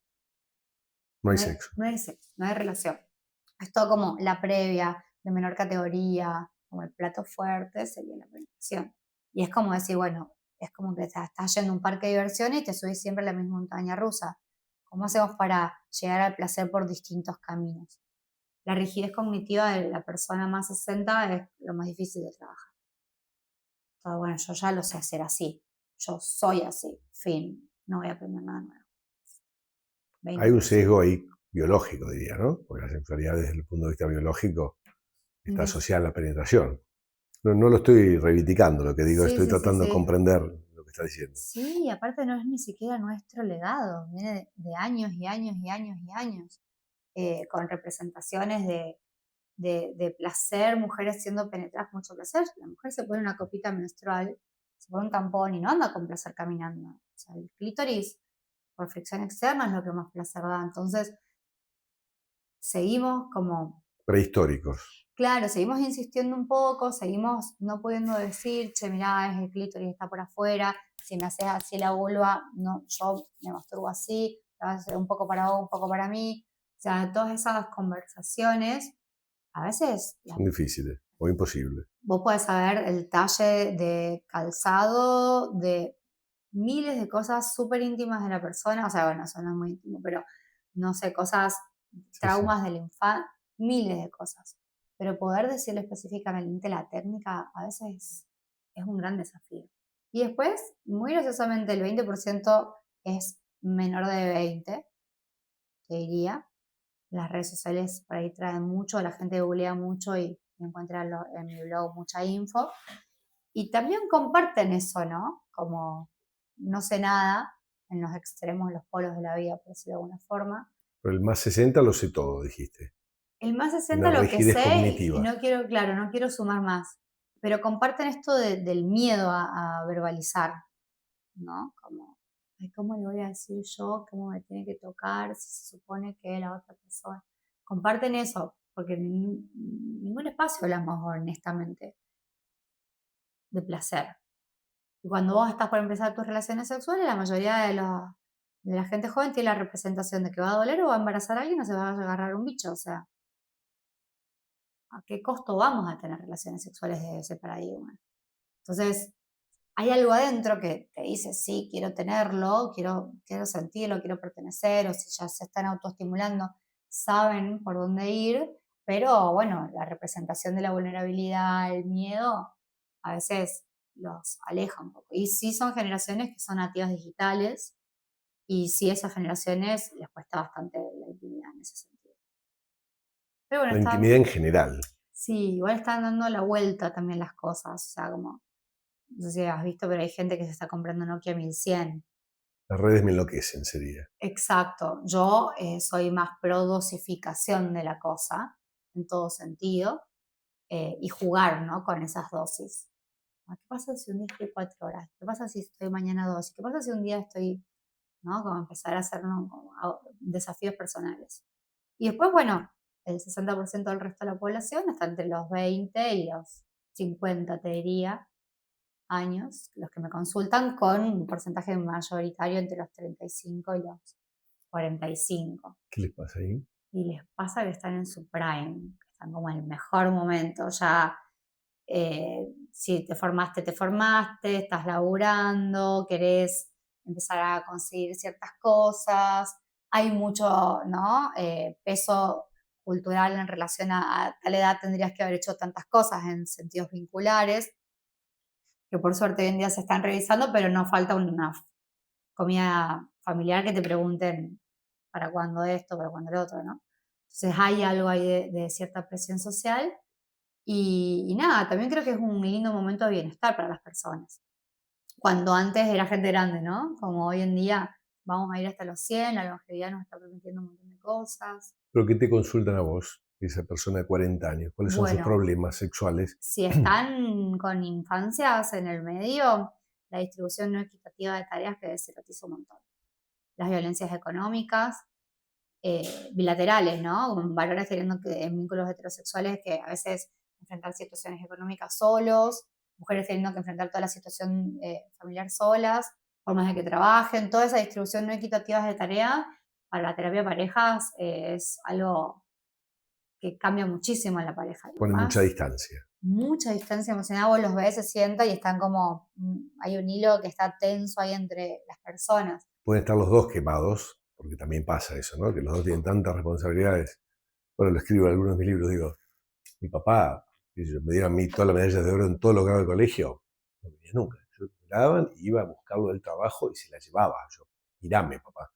Speaker 2: No hay
Speaker 1: no hay,
Speaker 2: sexo.
Speaker 1: no hay sexo, no hay relación. Es todo como la previa, de menor categoría, como el plato fuerte sería la penetración. Y es como decir, bueno, es como que estás yendo a un parque de diversiones y te subís siempre a la misma montaña rusa. ¿Cómo hacemos para llegar al placer por distintos caminos? La rigidez cognitiva de la persona más 60 es lo más difícil de trabajar. Todo, bueno, yo ya lo sé hacer así. Yo soy así. Fin. No voy a aprender nada nuevo.
Speaker 2: Hay un
Speaker 1: 20%.
Speaker 2: sesgo ahí biológico, diría, ¿no? Porque la sexualidad desde el punto de vista biológico está
Speaker 1: Def-
Speaker 2: asociada a la penetración. No, no lo estoy reivindicando, lo que digo,
Speaker 1: Sí,
Speaker 2: estoy
Speaker 1: sí, sí,
Speaker 2: tratando de
Speaker 1: sí.
Speaker 2: comprender lo que está diciendo.
Speaker 1: Sí, aparte no es ni siquiera nuestro legado. Viene de años y años y años y años. Con representaciones de placer, mujeres siendo penetradas con mucho placer. La mujer se pone una copita menstrual, se pone un tampón y no anda con placer caminando. O sea, el clítoris por fricción externa es lo que más placer da. Entonces, seguimos como,
Speaker 2: Prehistóricos.
Speaker 1: claro, seguimos insistiendo un poco, seguimos no pudiendo decir, che, mirá, es el clítoris, está por afuera, si me haces así la vulva, no, yo me masturbo así, un poco para vos, un poco para mí. O sea, todas esas conversaciones, a veces
Speaker 2: Son difíciles o imposibles.
Speaker 1: vos podés saber el talle de calzado, de miles de cosas súper íntimas de la persona, o sea, bueno, eso no es muy íntimo, pero no sé, cosas,
Speaker 2: Sí, sí.
Speaker 1: traumas de la infancia, miles de cosas. Pero poder decirle específicamente la técnica a veces es un gran desafío. Y después, muy graciosamente, el 20% es menor de 20, te diría. Las redes sociales por ahí traen mucho, la gente googlea mucho y encuentra en mi blog mucha info. Y también comparten eso, ¿no? Como no sé nada, en los extremos, en los polos de la vida, por decirlo de alguna forma.
Speaker 2: Pero el más 60 lo sé todo, dijiste.
Speaker 1: El más 60
Speaker 2: Una
Speaker 1: lo que
Speaker 2: rigidez
Speaker 1: sé y
Speaker 2: cognitiva.
Speaker 1: no quiero, claro, no quiero sumar más. Pero comparten esto del miedo a verbalizar, ¿no? Como, ay, ¿cómo le voy a decir yo? ¿Cómo me tiene que tocar si se supone que la otra persona? Comparten eso, porque en ningún espacio hablamos honestamente. de placer. Y cuando vos estás por empezar tus relaciones sexuales, la mayoría de la gente joven tiene la representación de que va a doler o va a embarazar a alguien o se va a agarrar un bicho. O sea, ¿a qué costo vamos a tener relaciones sexuales desde ese paradigma? Entonces, hay algo adentro que te dice, sí, quiero tenerlo, quiero sentirlo, quiero pertenecer, o si ya se están autoestimulando, saben por dónde ir, pero bueno, la representación de la vulnerabilidad, el miedo, a veces los aleja un poco. Y sí son generaciones que son nativas digitales, y sí esas generaciones les cuesta bastante la intimidad en ese sentido. Pero bueno,
Speaker 2: La intimidad en general.
Speaker 1: sí, igual están dando la vuelta también las cosas, o sea, como, no sé si has visto, pero hay gente que se está comprando Nokia 1100.
Speaker 2: Las redes me enloquecen, sería.
Speaker 1: Exacto, yo soy más pro dosificación de la cosa, en todo sentido, y jugar, ¿no? Con esas dosis. ¿Qué pasa si un día estoy 4 horas? ¿Qué pasa si estoy mañana 2? ¿Qué pasa si un día estoy, ¿no? Como empezar a hacer, ¿no? Como desafíos personales. Y después, bueno, el 60% del resto de la población está entre los 20 y los 50, te diría, años, los que me consultan, con un porcentaje mayoritario entre los 35 y los 45.
Speaker 2: ¿Qué les pasa ahí?
Speaker 1: Y les pasa que están en su prime, que están como en el mejor momento. Ya, si te formaste, estás laburando, querés empezar a conseguir ciertas cosas. Hay mucho, ¿no? Peso cultural en relación a tal edad tendrías que haber hecho tantas cosas en sentidos vinculares, que por suerte hoy en día se están revisando, pero no falta una comida familiar que te pregunten para cuándo esto, para cuándo lo otro, ¿no? Entonces hay algo ahí de cierta presión social y nada, también creo que es un lindo momento de bienestar para las personas. Cuando antes era gente grande, ¿no? Como hoy en día vamos a ir hasta los 100, la longevidad nos está permitiendo un montón de cosas.
Speaker 2: ¿Pero qué te consultan a vos, esa persona de 40 años? ¿Cuáles son sus
Speaker 1: Bueno,
Speaker 2: problemas sexuales?
Speaker 1: si están con infancias en el medio, la distribución no equitativa de tareas que deserotiza un montón. Las violencias económicas, bilaterales, ¿no? Con varones teniendo que, en vínculos heterosexuales, que a veces enfrentar situaciones económicas solos, mujeres teniendo que enfrentar toda la situación familiar solas, por más de que trabajen, toda esa distribución no equitativa de tarea para la terapia de parejas es algo que cambia muchísimo en la pareja. Y
Speaker 2: Pone mucha
Speaker 1: más,
Speaker 2: distancia.
Speaker 1: mucha distancia emocional, vos los ves, se sientan y están como, hay un hilo que está tenso ahí entre las personas.
Speaker 2: Pueden estar los dos quemados, porque también pasa eso, ¿no? Que los dos tienen tantas responsabilidades. Bueno, lo escribo en algunos de mis libros, digo, mi papá, me dieron a mí todas las medallas de oro en todo lo que hago de colegio, no venía nunca. Yo me daban y iba a buscarlo del trabajo y se la llevaba. Yo, mirame, papá.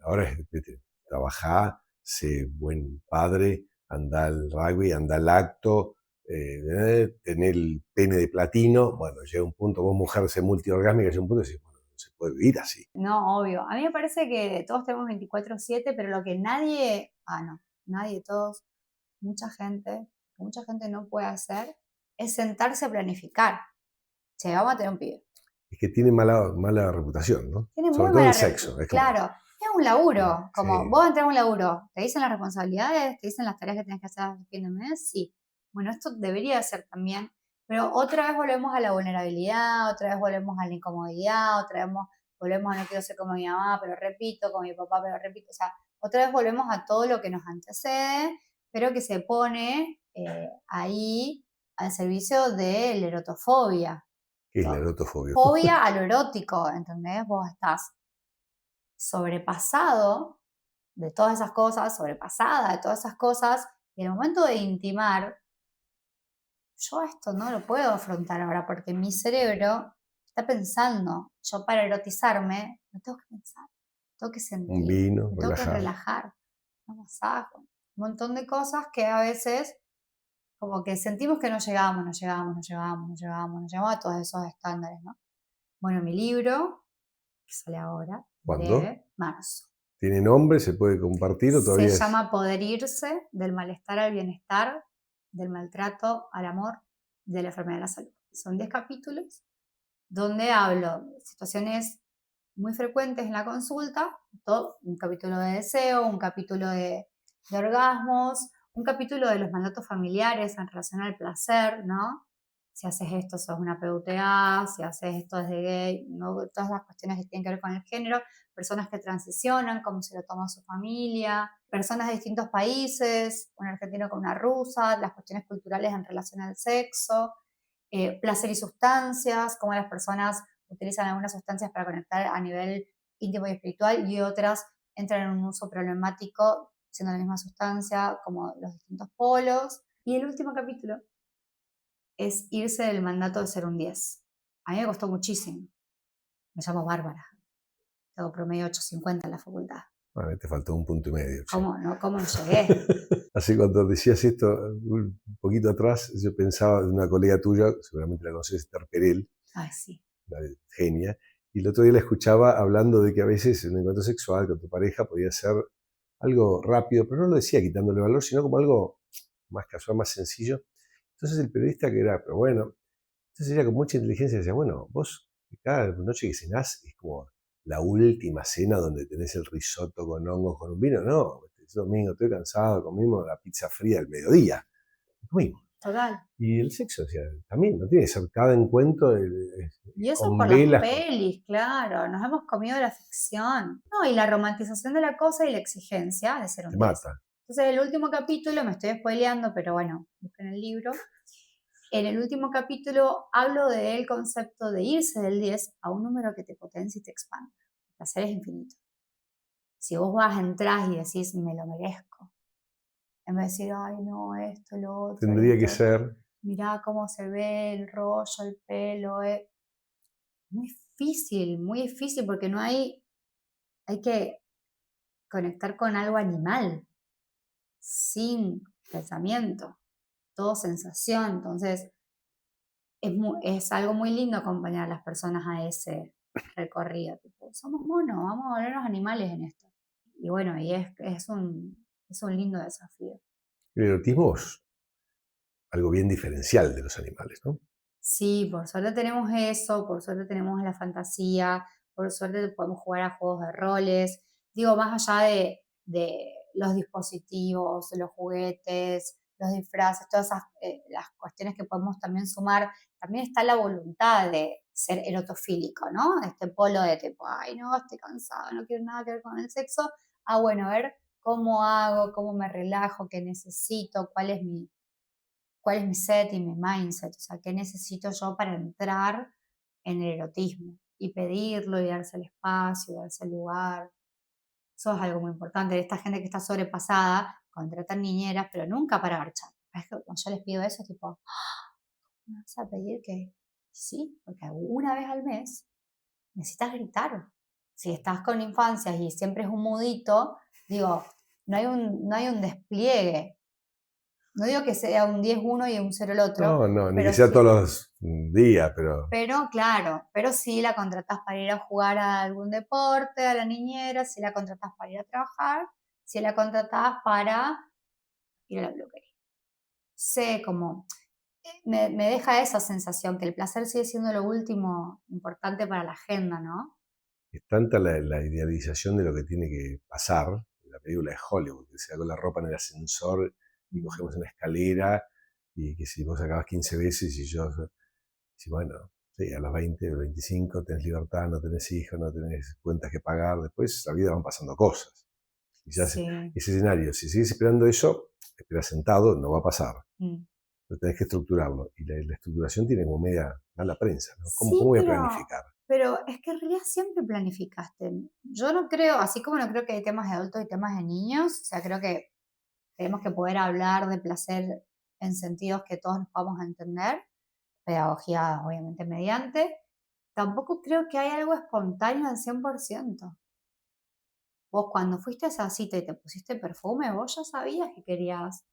Speaker 2: Ahora es, viste, trabajá, sé buen padre, anda al rugby, anda al acto, tener el pene de platino. Bueno, llega un punto, vos mujer ser multiorgásmica, llega un punto y decís, bueno, no se puede vivir así.
Speaker 1: No, obvio. A mí me parece que todos tenemos 24/7, pero lo que nadie, no, nadie, todos, mucha gente no puede hacer es sentarse a planificar. Che, vamos a tener un pibe.
Speaker 2: Es que tiene mala reputación, ¿no?
Speaker 1: Tiene
Speaker 2: Sobre
Speaker 1: muy
Speaker 2: todo
Speaker 1: mala
Speaker 2: en sexo, es como,
Speaker 1: claro, es un laburo, como
Speaker 2: sí,
Speaker 1: vos entras a un laburo, te dicen las responsabilidades, te dicen las tareas que tienes que hacer a fin de mes, sí. Bueno, esto debería ser también, pero otra vez volvemos a la vulnerabilidad, otra vez volvemos a la incomodidad, otra vez volvemos a no quiero ser como mi mamá, pero repito, como mi papá, pero repito, o sea, otra vez volvemos a todo lo que nos antecede, pero que se pone ahí al servicio de la erotofobia.
Speaker 2: ¿qué es la erotofobia?
Speaker 1: Fobia a lo erótico, ¿entendés? Vos estás sobrepasado de todas esas cosas, sobrepasada de todas esas cosas, y en el momento de intimar, yo esto no lo puedo afrontar ahora porque mi cerebro está pensando, yo para erotizarme no tengo que pensar, tengo que
Speaker 2: Un
Speaker 1: sentir,
Speaker 2: vino,
Speaker 1: me tengo que
Speaker 2: relajar.
Speaker 1: relajar, un masaje, un montón de cosas que a veces como que sentimos que no llegamos, no llegamos, no llegamos, no llegamos, no llegamos a todos esos estándares, ¿no? Bueno, mi libro, que sale ahora,
Speaker 2: ¿Cuándo?
Speaker 1: breve, marzo.
Speaker 2: ¿Tiene nombre? ¿Se puede compartir o
Speaker 1: Se
Speaker 2: todavía es?
Speaker 1: llama Poder irse, del malestar al bienestar, del maltrato al amor, de la enfermedad a la salud. Son 10 capítulos donde hablo de situaciones muy frecuentes en la consulta, un capítulo de deseo, un capítulo de orgasmos, un capítulo de los mandatos familiares en relación al placer, ¿no? si haces esto sos una PUTA, si haces esto es de gay, ¿no? Todas las cuestiones que tienen que ver con el género, personas que transicionan, cómo se lo toma su familia, personas de distintos países, un argentino con una rusa, las cuestiones culturales en relación al sexo, placer y sustancias, cómo las personas utilizan algunas sustancias para conectar a nivel íntimo y espiritual y otras entran en un uso problemático siendo la misma sustancia, como los distintos polos. Y el último capítulo es irse del mandato de ser un 10. A mí me costó muchísimo. Me llamo Bárbara. Tengo promedio 8,50 en la facultad.
Speaker 2: Bueno, te faltó un punto y medio. Che.
Speaker 1: ¿Cómo no? ¿Cómo no llegué?
Speaker 2: Así cuando decías esto, un poquito atrás, yo pensaba en una colega tuya, seguramente la conoces, Esther Perel,
Speaker 1: Ay, sí.
Speaker 2: una genia, y el otro día la escuchaba hablando de que a veces un encuentro sexual con tu pareja podía ser algo rápido, pero no lo decía quitándole valor, sino como algo más casual, más sencillo. Entonces el periodista que era, pero bueno, entonces ella con mucha inteligencia decía, bueno, vos cada noche que cenás es como la última cena donde tenés el risotto con hongos, con un vino, no, es domingo, estoy cansado, comimos la pizza fría del mediodía, comimos.
Speaker 1: Total.
Speaker 2: Y el sexo, o sea, también no tiene que ser cada encuentro
Speaker 1: Y eso
Speaker 2: con
Speaker 1: por las
Speaker 2: velas.
Speaker 1: pelis, claro. Nos hemos comido la ficción. No, y la romantización de la cosa y la exigencia de ser
Speaker 2: Te
Speaker 1: un 10.
Speaker 2: mata.
Speaker 1: Entonces, el último capítulo, me estoy spoileando, pero bueno, busquen el libro. En el último capítulo hablo del concepto de irse del 10 a un número que te potencia y te expande. El placer es infinito. Si vos vas, entrás y decís, me lo merezco, en vez de decir, ay, no, esto,
Speaker 2: Tendría que ser,
Speaker 1: mirá cómo se ve el rollo, el pelo, muy difícil, porque no hay que conectar con algo animal, sin pensamiento, todo sensación. Entonces, es algo muy lindo acompañar a las personas a ese recorrido. Tipo, somos monos, vamos a volvernos animales en esto. Y bueno, y es un lindo desafío.
Speaker 2: el erotismo es algo bien diferencial de los animales, ¿no?
Speaker 1: Sí, por suerte tenemos eso, por suerte tenemos la fantasía, por suerte podemos jugar a juegos de roles. Digo, más allá de los dispositivos, los juguetes, los disfraces, todas esas las cuestiones que podemos también sumar, también está la voluntad de ser erotofílico, ¿no? Este polo de tipo, ay, no, estoy cansado, no quiero nada que ver con el sexo. Ah, bueno, a ver cómo hago, cómo me relajo, qué necesito, cuál es mi set y mi mindset, o sea, qué necesito yo para entrar en el erotismo y pedirlo y darse el espacio, darse el lugar. Eso es algo muy importante. Esta gente que está sobrepasada contratan niñeras, pero nunca para garchar. Es que cuando yo les pido eso, es tipo, ¿me vas a pedir que? Sí, porque una vez al mes necesitas gritar. Si estás con infancias y siempre es un mudito, digo, no hay un despliegue. No digo que sea un 10 uno y un 0 el otro,
Speaker 2: No, no, ni que
Speaker 1: pero
Speaker 2: sea todos
Speaker 1: sí,
Speaker 2: los días, pero
Speaker 1: claro, pero sí la contratás para ir a jugar a algún deporte, a la niñera, si la contratás para ir a trabajar, si la contratás para ir a la peluquería. Sé como, me deja esa sensación que el placer sigue siendo lo último importante para la agenda, ¿no?
Speaker 2: es tanta la idealización de lo que tiene que pasar, la película de Hollywood, que se da con la ropa en el ascensor y
Speaker 1: Mm.
Speaker 2: cogemos una escalera, y que si vos acabas 15 veces y yo, si bueno, sí, a los 20 o 25 tenés libertad, no tenés hijos, no tenés cuentas que pagar, después la vida van pasando cosas. Y ya
Speaker 1: Sí.
Speaker 2: ese escenario, si sigues esperando eso, espera sentado, no va a pasar.
Speaker 1: Mm.
Speaker 2: Pero tenés que estructurarlo. Y la estructuración tiene como media mala prensa, ¿no? ¿Cómo
Speaker 1: Sí,
Speaker 2: voy a
Speaker 1: pero,
Speaker 2: planificar?
Speaker 1: pero es que en realidad siempre planificaste. Yo no creo, así como no creo que hay temas de adultos y temas de niños, o sea, creo que tenemos que poder hablar de placer en sentidos que todos nos podamos entender, pedagogía obviamente mediante. Tampoco creo que hay algo espontáneo al 100%. Vos cuando fuiste a esa cita y te pusiste perfume, vos ya sabías que querías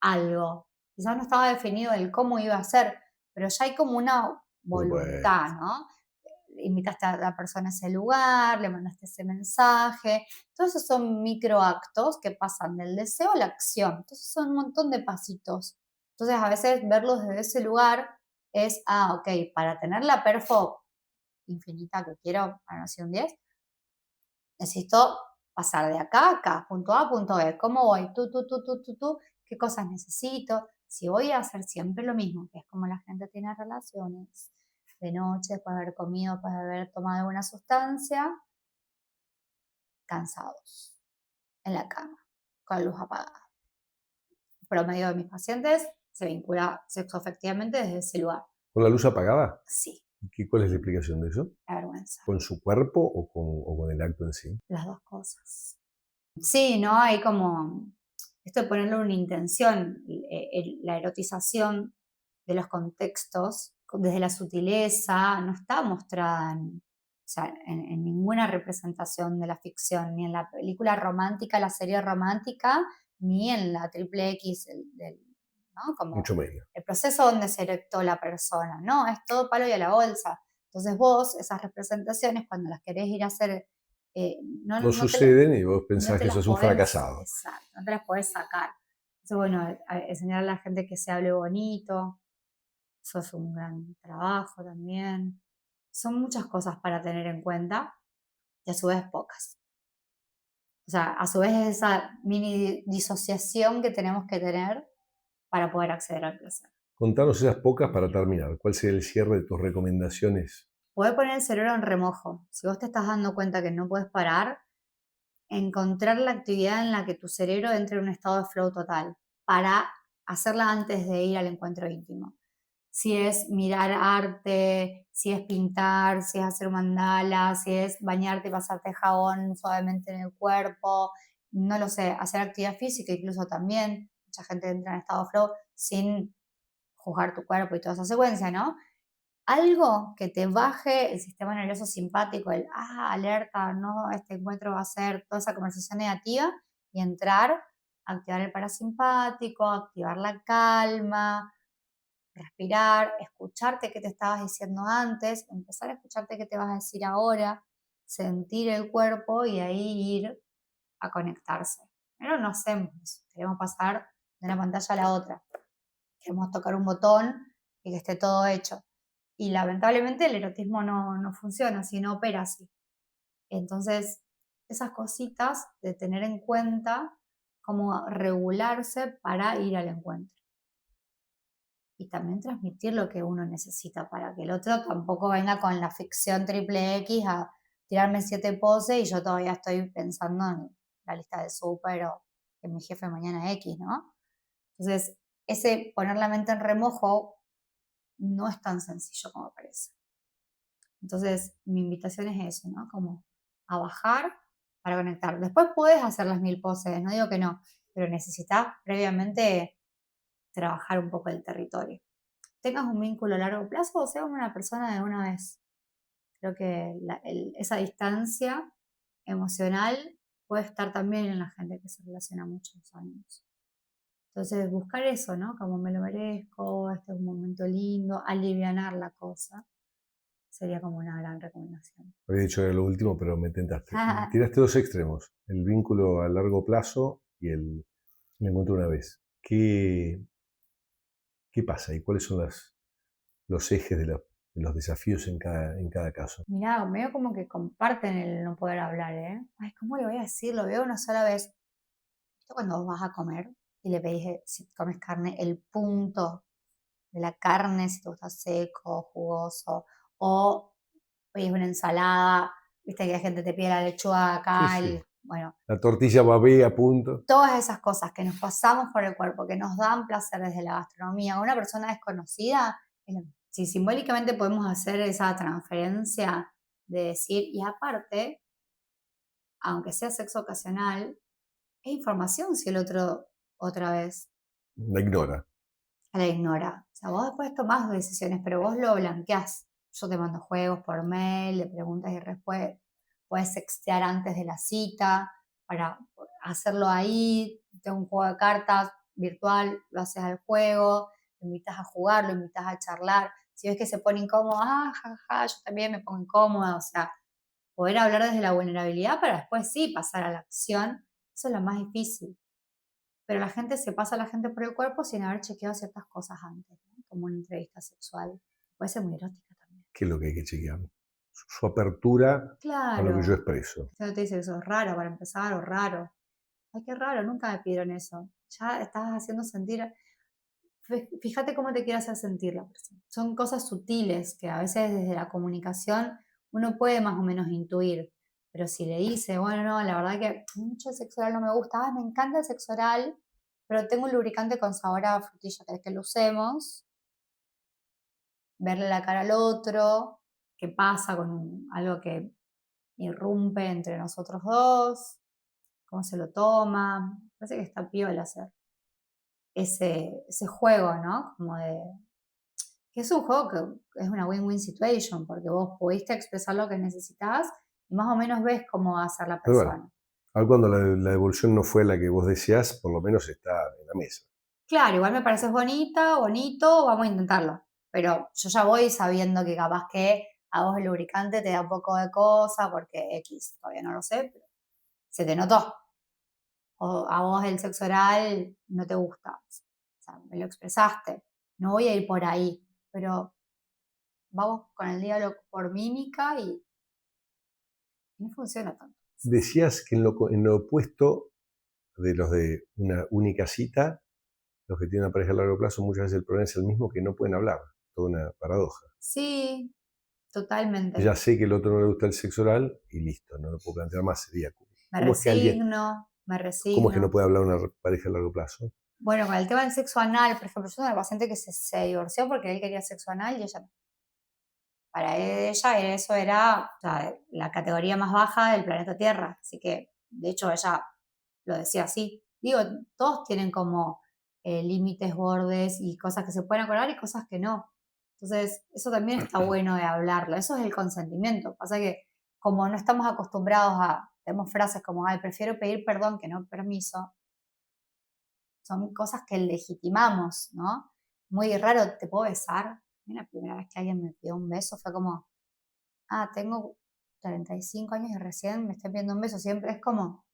Speaker 1: algo. Quizás no estaba definido el cómo iba a ser, pero ya hay como una
Speaker 2: Por supuesto.
Speaker 1: voluntad, ¿no? Invitaste a la persona a ese lugar, le mandaste ese mensaje. Todos esos son microactos que pasan del deseo a la acción. Entonces son un montón de pasitos. Entonces a veces verlos desde ese lugar es, ok, para tener la perfo infinita que quiero, para no ser un 10, necesito pasar de acá a acá, punto A, punto B. ¿Cómo voy? Tú, ¿qué cosas necesito? Si voy a hacer siempre lo mismo, que es como la gente tiene relaciones de noche, después de haber comido, después de haber tomado alguna sustancia, cansados, en la cama, con la luz apagada. El promedio de mis pacientes se vincula sexoafectivamente desde ese lugar.
Speaker 2: ¿Con la luz apagada?
Speaker 1: Sí,
Speaker 2: ¿Cuál es la explicación de eso?
Speaker 1: la vergüenza,
Speaker 2: ¿Con su cuerpo o con el acto en sí?
Speaker 1: las dos cosas. Sí, ¿no? Hay como esto de ponerle una intención, la erotización de los contextos, desde la sutileza, no está mostrada o sea, en ninguna representación de la ficción, ni en la película romántica, la serie romántica, ni en la triple X, ¿no? Como
Speaker 2: Mucho menos.
Speaker 1: el proceso donde se erectó la persona, ¿no? Es todo palo y a la bolsa. Entonces vos, esas representaciones, cuando las querés ir a hacer, no,
Speaker 2: No
Speaker 1: no
Speaker 2: suceden y vos
Speaker 1: no
Speaker 2: pensás
Speaker 1: te
Speaker 2: que
Speaker 1: las
Speaker 2: sos un
Speaker 1: podés,
Speaker 2: fracasado.
Speaker 1: exacto, no te las podés sacar. Entonces, bueno, enseñar a la gente que se hable bonito, eso es un gran trabajo también. Son muchas cosas para tener en cuenta y a su vez pocas. O sea, a su vez es esa mini disociación que tenemos que tener para poder acceder al placer.
Speaker 2: Contanos esas pocas para terminar. ¿Cuál sería el cierre de tus recomendaciones?
Speaker 1: Poder poner el cerebro en remojo. Si vos te estás dando cuenta que no puedes parar, encontrar la actividad en la que tu cerebro entre en un estado de flow total para hacerla antes de ir al encuentro íntimo. Si es mirar arte, si es pintar, si es hacer mandalas, si es bañarte y pasarte jabón suavemente en el cuerpo, no lo sé, hacer actividad física incluso también. Mucha gente entra en estado de flow sin juzgar tu cuerpo y toda esa secuencia, ¿no? Algo que te baje el sistema nervioso simpático, alerta, no, este encuentro va a ser toda esa conversación negativa y entrar, activar el parasimpático, activar la calma, respirar, escucharte qué te estabas diciendo antes, empezar a escucharte qué te vas a decir ahora, sentir el cuerpo y ahí ir a conectarse. Pero no hacemos eso, queremos pasar de una pantalla a la otra, queremos tocar un botón y que esté todo hecho. Y lamentablemente el erotismo no funciona así, no opera así. Entonces, esas cositas de tener en cuenta cómo regularse para ir al encuentro. Y también transmitir lo que uno necesita para que el otro tampoco venga con la ficción triple X a tirarme 7 poses y yo todavía estoy pensando en la lista de súper o en mi jefe mañana X, ¿no? Entonces, ese poner la mente en remojo no es tan sencillo como parece. Entonces, mi invitación es eso, ¿no? Como a bajar para conectar. Después puedes hacer las 1000 poses, no digo que no, pero necesitas previamente trabajar un poco el territorio. Tengas un vínculo a largo plazo o seas una persona de una vez. Creo que esa distancia emocional puede estar también en la gente que se relaciona muchos años. Entonces, buscar eso, ¿no? Como me lo merezco, este es un momento lindo, alivianar la cosa, sería como una gran recomendación.
Speaker 2: Había dicho lo último, pero me tentaste. Tiraste dos extremos, el vínculo a largo plazo y el encuentro una vez. ¿Qué pasa y cuáles son los ejes de los desafíos en cada caso?
Speaker 1: Mirá, medio como que comparten el no poder hablar, ¿eh? Ay, ¿cómo le voy a decir? Lo veo una sola vez. ¿Viste cuando vos vas a comer y le pedís, si comes carne, el punto de la carne, si te gusta seco, jugoso, o pedís una ensalada, viste que la gente te pide la lechuga
Speaker 2: Sí,
Speaker 1: acá,
Speaker 2: sí.
Speaker 1: bueno,
Speaker 2: La tortilla babé a punto.
Speaker 1: todas esas cosas que nos pasamos por el cuerpo, que nos dan placer desde la gastronomía, a una persona desconocida, si simbólicamente podemos hacer esa transferencia de decir, y aparte, aunque sea sexo ocasional, es información si el otro otra vez
Speaker 2: La ignora.
Speaker 1: la ignora. O sea, vos después tomás decisiones, pero vos lo blanqueás. Yo te mando juegos por mail, de preguntas y respuestas. Puedes sextear antes de la cita para hacerlo ahí. Tengo un juego de cartas virtual, lo haces al juego, lo invitas a jugar, lo invitas a charlar. Si ves que se pone incómodo, jaja, yo también me pongo incómoda. O sea, poder hablar desde la vulnerabilidad para después sí pasar a la acción. Eso es lo más difícil, pero la gente se pasa a la gente por el cuerpo sin haber chequeado ciertas cosas antes, ¿no? Como una entrevista sexual. Puede ser muy erótica también.
Speaker 2: ¿Qué es lo que hay que chequear? Su apertura a lo que yo
Speaker 1: Claro.
Speaker 2: expreso.
Speaker 1: Usted no te dice que sos raro para empezar o raro. Ay, qué raro, nunca me pidieron eso. Ya estás haciendo sentir Fíjate cómo te quiere hacer sentir la persona. Son cosas sutiles que a veces desde la comunicación uno puede más o menos intuir. Pero si le dice, bueno, no, la verdad que mucho el sexo oral no me gusta, me encanta el sexo oral, pero tengo un lubricante con sabor a frutilla, ¿querés que lo usemos? Verle la cara al otro, qué pasa con algo que irrumpe entre nosotros dos, cómo se lo toma. Parece que está piola hacer ese juego, ¿no? Como de, que es un juego que es una win-win situation, porque vos pudiste expresar lo que necesitas y más o menos ves cómo va a ser la
Speaker 2: Pero bueno,
Speaker 1: persona.
Speaker 2: aun cuando la devolución no fue la que vos deseás, por lo menos está en la mesa.
Speaker 1: Claro, igual me pareces bonita, bonito, vamos a intentarlo. Pero yo ya voy sabiendo que capaz que a vos el lubricante te da un poco de cosa, porque X, todavía no lo sé, pero se te notó. O a vos el sexo oral no te gusta. O sea, me lo expresaste. No voy a ir por ahí, pero vamos con el diálogo por mímica y no funciona tanto.
Speaker 2: Decías que en lo opuesto de los de una única cita, los que tienen una pareja a largo plazo, muchas veces el problema es el mismo, que no pueden hablar. Toda una paradoja.
Speaker 1: Sí, totalmente.
Speaker 2: Ya sé que el otro no le gusta el sexo oral y listo, no lo puedo plantear más. Sería,
Speaker 1: Me
Speaker 2: ¿cómo es que alguien,
Speaker 1: resigno, me
Speaker 2: cómo es que no
Speaker 1: resigno.
Speaker 2: puede hablar una pareja a largo plazo?
Speaker 1: Bueno, con el tema del sexo anal, por ejemplo, yo tengo una paciente que se divorció porque él quería sexo anal y ella no. Para ella eso era, o sea, la categoría más baja del planeta Tierra. Así que, de hecho, ella lo decía así. Digo, todos tienen como límites, bordes y cosas que se pueden acordar y cosas que no. Entonces, eso también está bueno de hablarlo. Eso es el consentimiento. Pasa que como no estamos acostumbrados tenemos frases como, ay, prefiero pedir perdón que no permiso, son cosas que legitimamos, ¿no? Muy raro, ¿te puedo besar? La primera vez que alguien me pidió un beso fue como, tengo 35 años y recién me está pidiendo un beso. Siempre es como,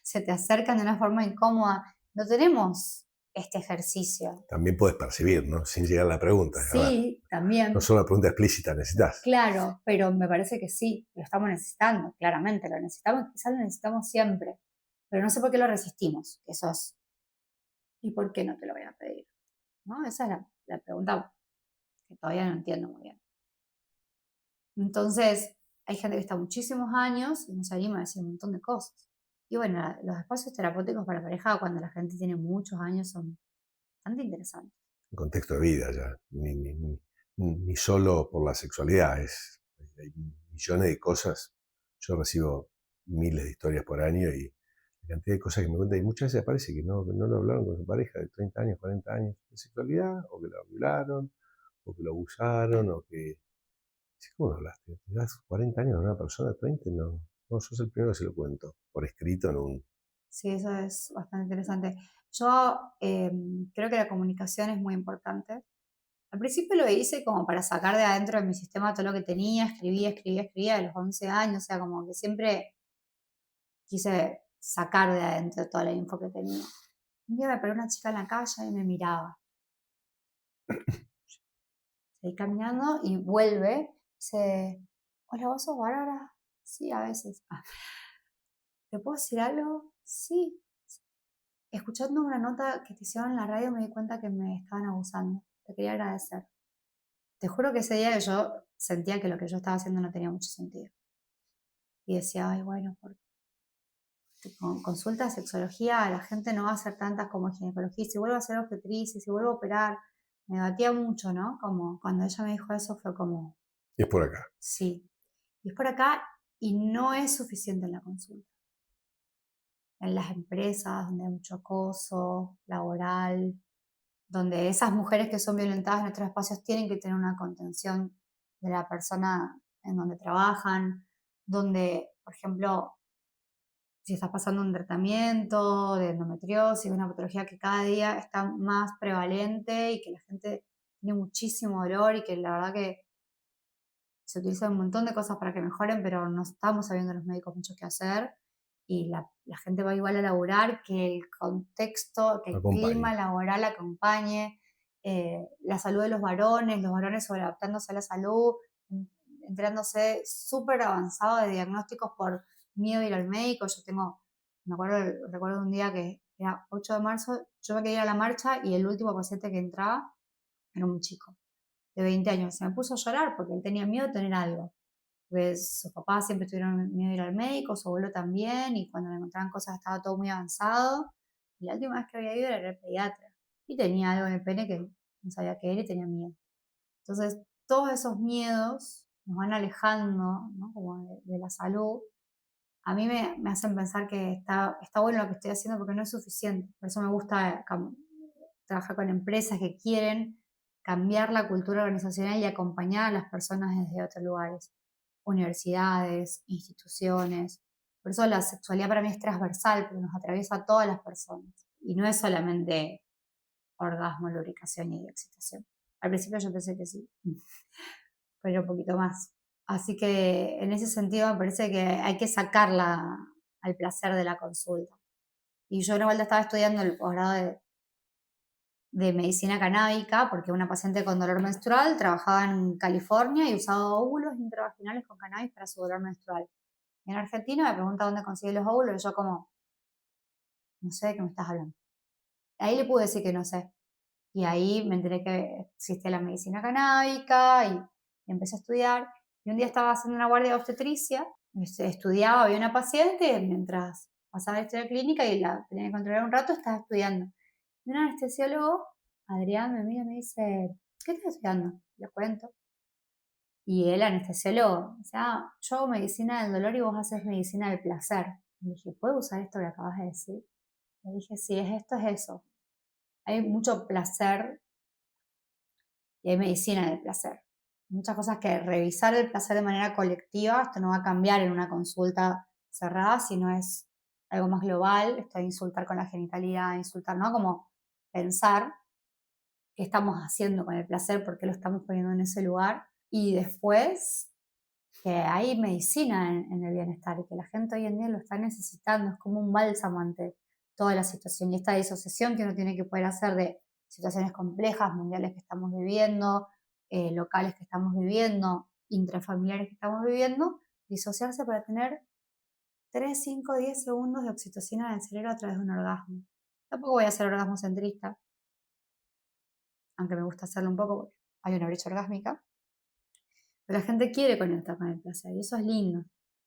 Speaker 1: se te acercan de una forma incómoda. No tenemos este ejercicio.
Speaker 2: También puedes percibir, ¿no? Sin llegar a la pregunta, es verdad.
Speaker 1: Sí,
Speaker 2: No
Speaker 1: también,
Speaker 2: solo una pregunta explícita necesitas.
Speaker 1: claro, pero me parece que sí, lo estamos necesitando, claramente, lo necesitamos, quizás lo necesitamos siempre, pero no sé por qué lo resistimos, que eso es, ¿y por qué no te lo voy a pedir? ¿No? Esa es la pregunta que todavía no entiendo muy bien. Entonces, hay gente que está muchísimos años y no se anima a decir un montón de cosas. Y bueno, los espacios terapéuticos para pareja cuando la gente tiene muchos años son bastante interesantes.
Speaker 2: En contexto de vida ya. Ni solo por la sexualidad. Hay millones de cosas. Yo recibo miles de historias por año y la cantidad de cosas que me cuentan. Y muchas veces parece que no lo hablaron con su pareja de 30 años, 40 años de sexualidad, o que lo violaron, o que lo abusaron, o que... ¿Cómo no hablaste? ¿Llevas 40 años con una persona, 30? No, no, sos el primero que se lo cuento. Por escrito en un...
Speaker 1: Sí, eso es bastante interesante. Yo creo que la comunicación es muy importante. Al principio lo hice como para sacar de adentro de mi sistema todo lo que tenía, escribía a los 11 años, o sea, como que siempre quise sacar de adentro toda la info que tenía. Un día me paró una chica en la calle y me miraba. Seguí caminando y vuelve. Dice, hola, ¿vos sos Bárbara? Sí, a veces. ¿Te puedo decir algo? Sí. Escuchando una nota que te hicieron en la radio me di cuenta que me estaban abusando. Te quería agradecer. Te juro que ese día yo sentía que lo que yo estaba haciendo no tenía mucho sentido. Y decía, ay, bueno, con consulta de sexología la gente no va a hacer tantas como ginecología. Y si vuelvo a hacer obstetricia, si vuelvo a operar, me batía mucho, ¿no? Como cuando ella me dijo eso fue como,
Speaker 2: Y es por acá.
Speaker 1: sí. Y es por acá y no es suficiente en la consulta. En las empresas donde hay mucho acoso laboral, donde esas mujeres que son violentadas en nuestros espacios tienen que tener una contención de la persona en donde trabajan, donde, por ejemplo, si estás pasando un tratamiento de endometriosis, una patología que cada día está más prevalente y que la gente tiene muchísimo dolor y que la verdad que se utilizan un montón de cosas para que mejoren, pero no estamos sabiendo los médicos mucho qué hacer y la gente va igual a laburar, que el contexto, que el
Speaker 2: Acompañe.
Speaker 1: clima laboral acompañe, la salud de los varones sobreadaptándose a la salud, enterándose súper avanzado de diagnósticos por miedo a ir al médico. Yo tengo, recuerdo un día que era 8 de marzo, yo me quería ir a la marcha y el último paciente que entraba era un chico de 20 años. Se me puso a llorar porque él tenía miedo de tener algo. Pues sus papás siempre tuvieron miedo de ir al médico, su abuelo también, y cuando le encontraban cosas estaba todo muy avanzado. Y la última vez que había ido era el pediatra. Y tenía algo en el pene que no sabía qué era y tenía miedo. Entonces, todos esos miedos nos van alejando, ¿no? Como de la salud. A mí me hacen pensar que está bueno lo que estoy haciendo porque no es suficiente. Por eso me gusta trabajar con empresas que quieren cambiar la cultura organizacional y acompañar a las personas desde otros lugares, universidades, instituciones. Por eso la sexualidad para mí es transversal, porque nos atraviesa a todas las personas. Y no es solamente orgasmo, lubricación y excitación. Al principio yo pensé que sí, pero un poquito más. Así que en ese sentido me parece que hay que sacarla al placer de la consulta. Y yo en vuelta estaba estudiando el posgrado de medicina canábica, porque una paciente con dolor menstrual trabajaba en California y usaba óvulos intravaginales con cannabis para su dolor menstrual. Y en Argentina me pregunta dónde consigue los óvulos y yo como, no sé de qué me estás hablando. Ahí le pude decir que no sé. Y ahí me enteré que existe la medicina canábica y empecé a estudiar. Y un día estaba haciendo una guardia de obstetricia, estudiaba, había una paciente, mientras pasaba la historia clínica y la tenía que controlar un rato, estaba estudiando. Y un anestesiólogo, Adrián, me mira y me dice, ¿qué estás estudiando? Le cuento. Y el anestesiólogo, o sea, yo hago medicina del dolor y vos haces medicina del placer. Y le dije, ¿puedo usar esto que acabas de decir? Le dije, sí, es esto, es eso. Hay mucho placer y hay medicina del placer. Muchas cosas que revisar el placer de manera colectiva, esto no va a cambiar en una consulta cerrada, sino es algo más global, esto de insultar con la genitalidad, insultar, ¿no? Como pensar qué estamos haciendo con el placer, por qué lo estamos poniendo en ese lugar. Y después que hay medicina en el bienestar y que la gente hoy en día lo está necesitando, es como un bálsamo ante toda la situación. Y esta disociación que uno tiene que poder hacer de situaciones complejas, mundiales que estamos viviendo, locales que estamos viviendo, intrafamiliares que estamos viviendo, disociarse para tener 3 5 10 segundos de oxitocina en el cerebro a través de un orgasmo. Tampoco voy a ser orgasmo centrista, aunque me gusta hacerlo un poco porque hay una brecha orgásmica, pero la gente quiere conectar con el placer y eso es lindo.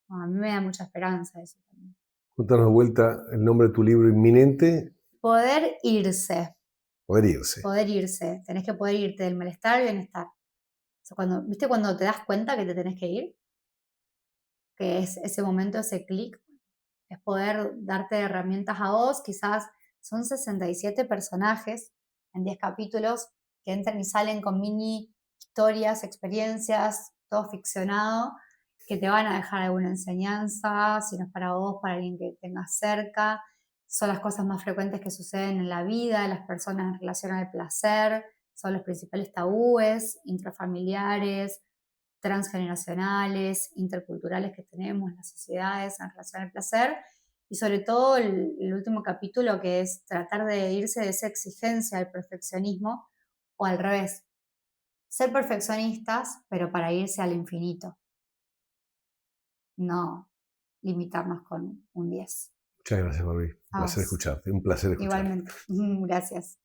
Speaker 1: A mí me da mucha esperanza eso también.
Speaker 2: Contanos de vuelta el nombre de tu libro inminente,
Speaker 1: Poder irse,
Speaker 2: Poder irse.
Speaker 1: poder irse. Tenés que poder irte del malestar al bienestar. O sea, ¿viste cuando te das cuenta que te tenés que ir? Que es ese momento, ese clic, es poder darte herramientas a vos. Quizás son 67 personajes en 10 capítulos que entran y salen con mini historias, experiencias, todo ficcionado, que te van a dejar alguna enseñanza, si no es para vos, para alguien que tengas cerca. Son las cosas más frecuentes que suceden en la vida de las personas en relación al placer, son los principales tabúes intrafamiliares, transgeneracionales, interculturales que tenemos en las sociedades en relación al placer, y sobre todo el último capítulo que es tratar de irse de esa exigencia al perfeccionismo, o al revés, ser perfeccionistas, pero para irse al infinito, no limitarnos con un 10.
Speaker 2: Muchas gracias, Barbie. Un placer
Speaker 1: Vamos,
Speaker 2: escucharte. Un placer escucharte.
Speaker 1: igualmente. Gracias.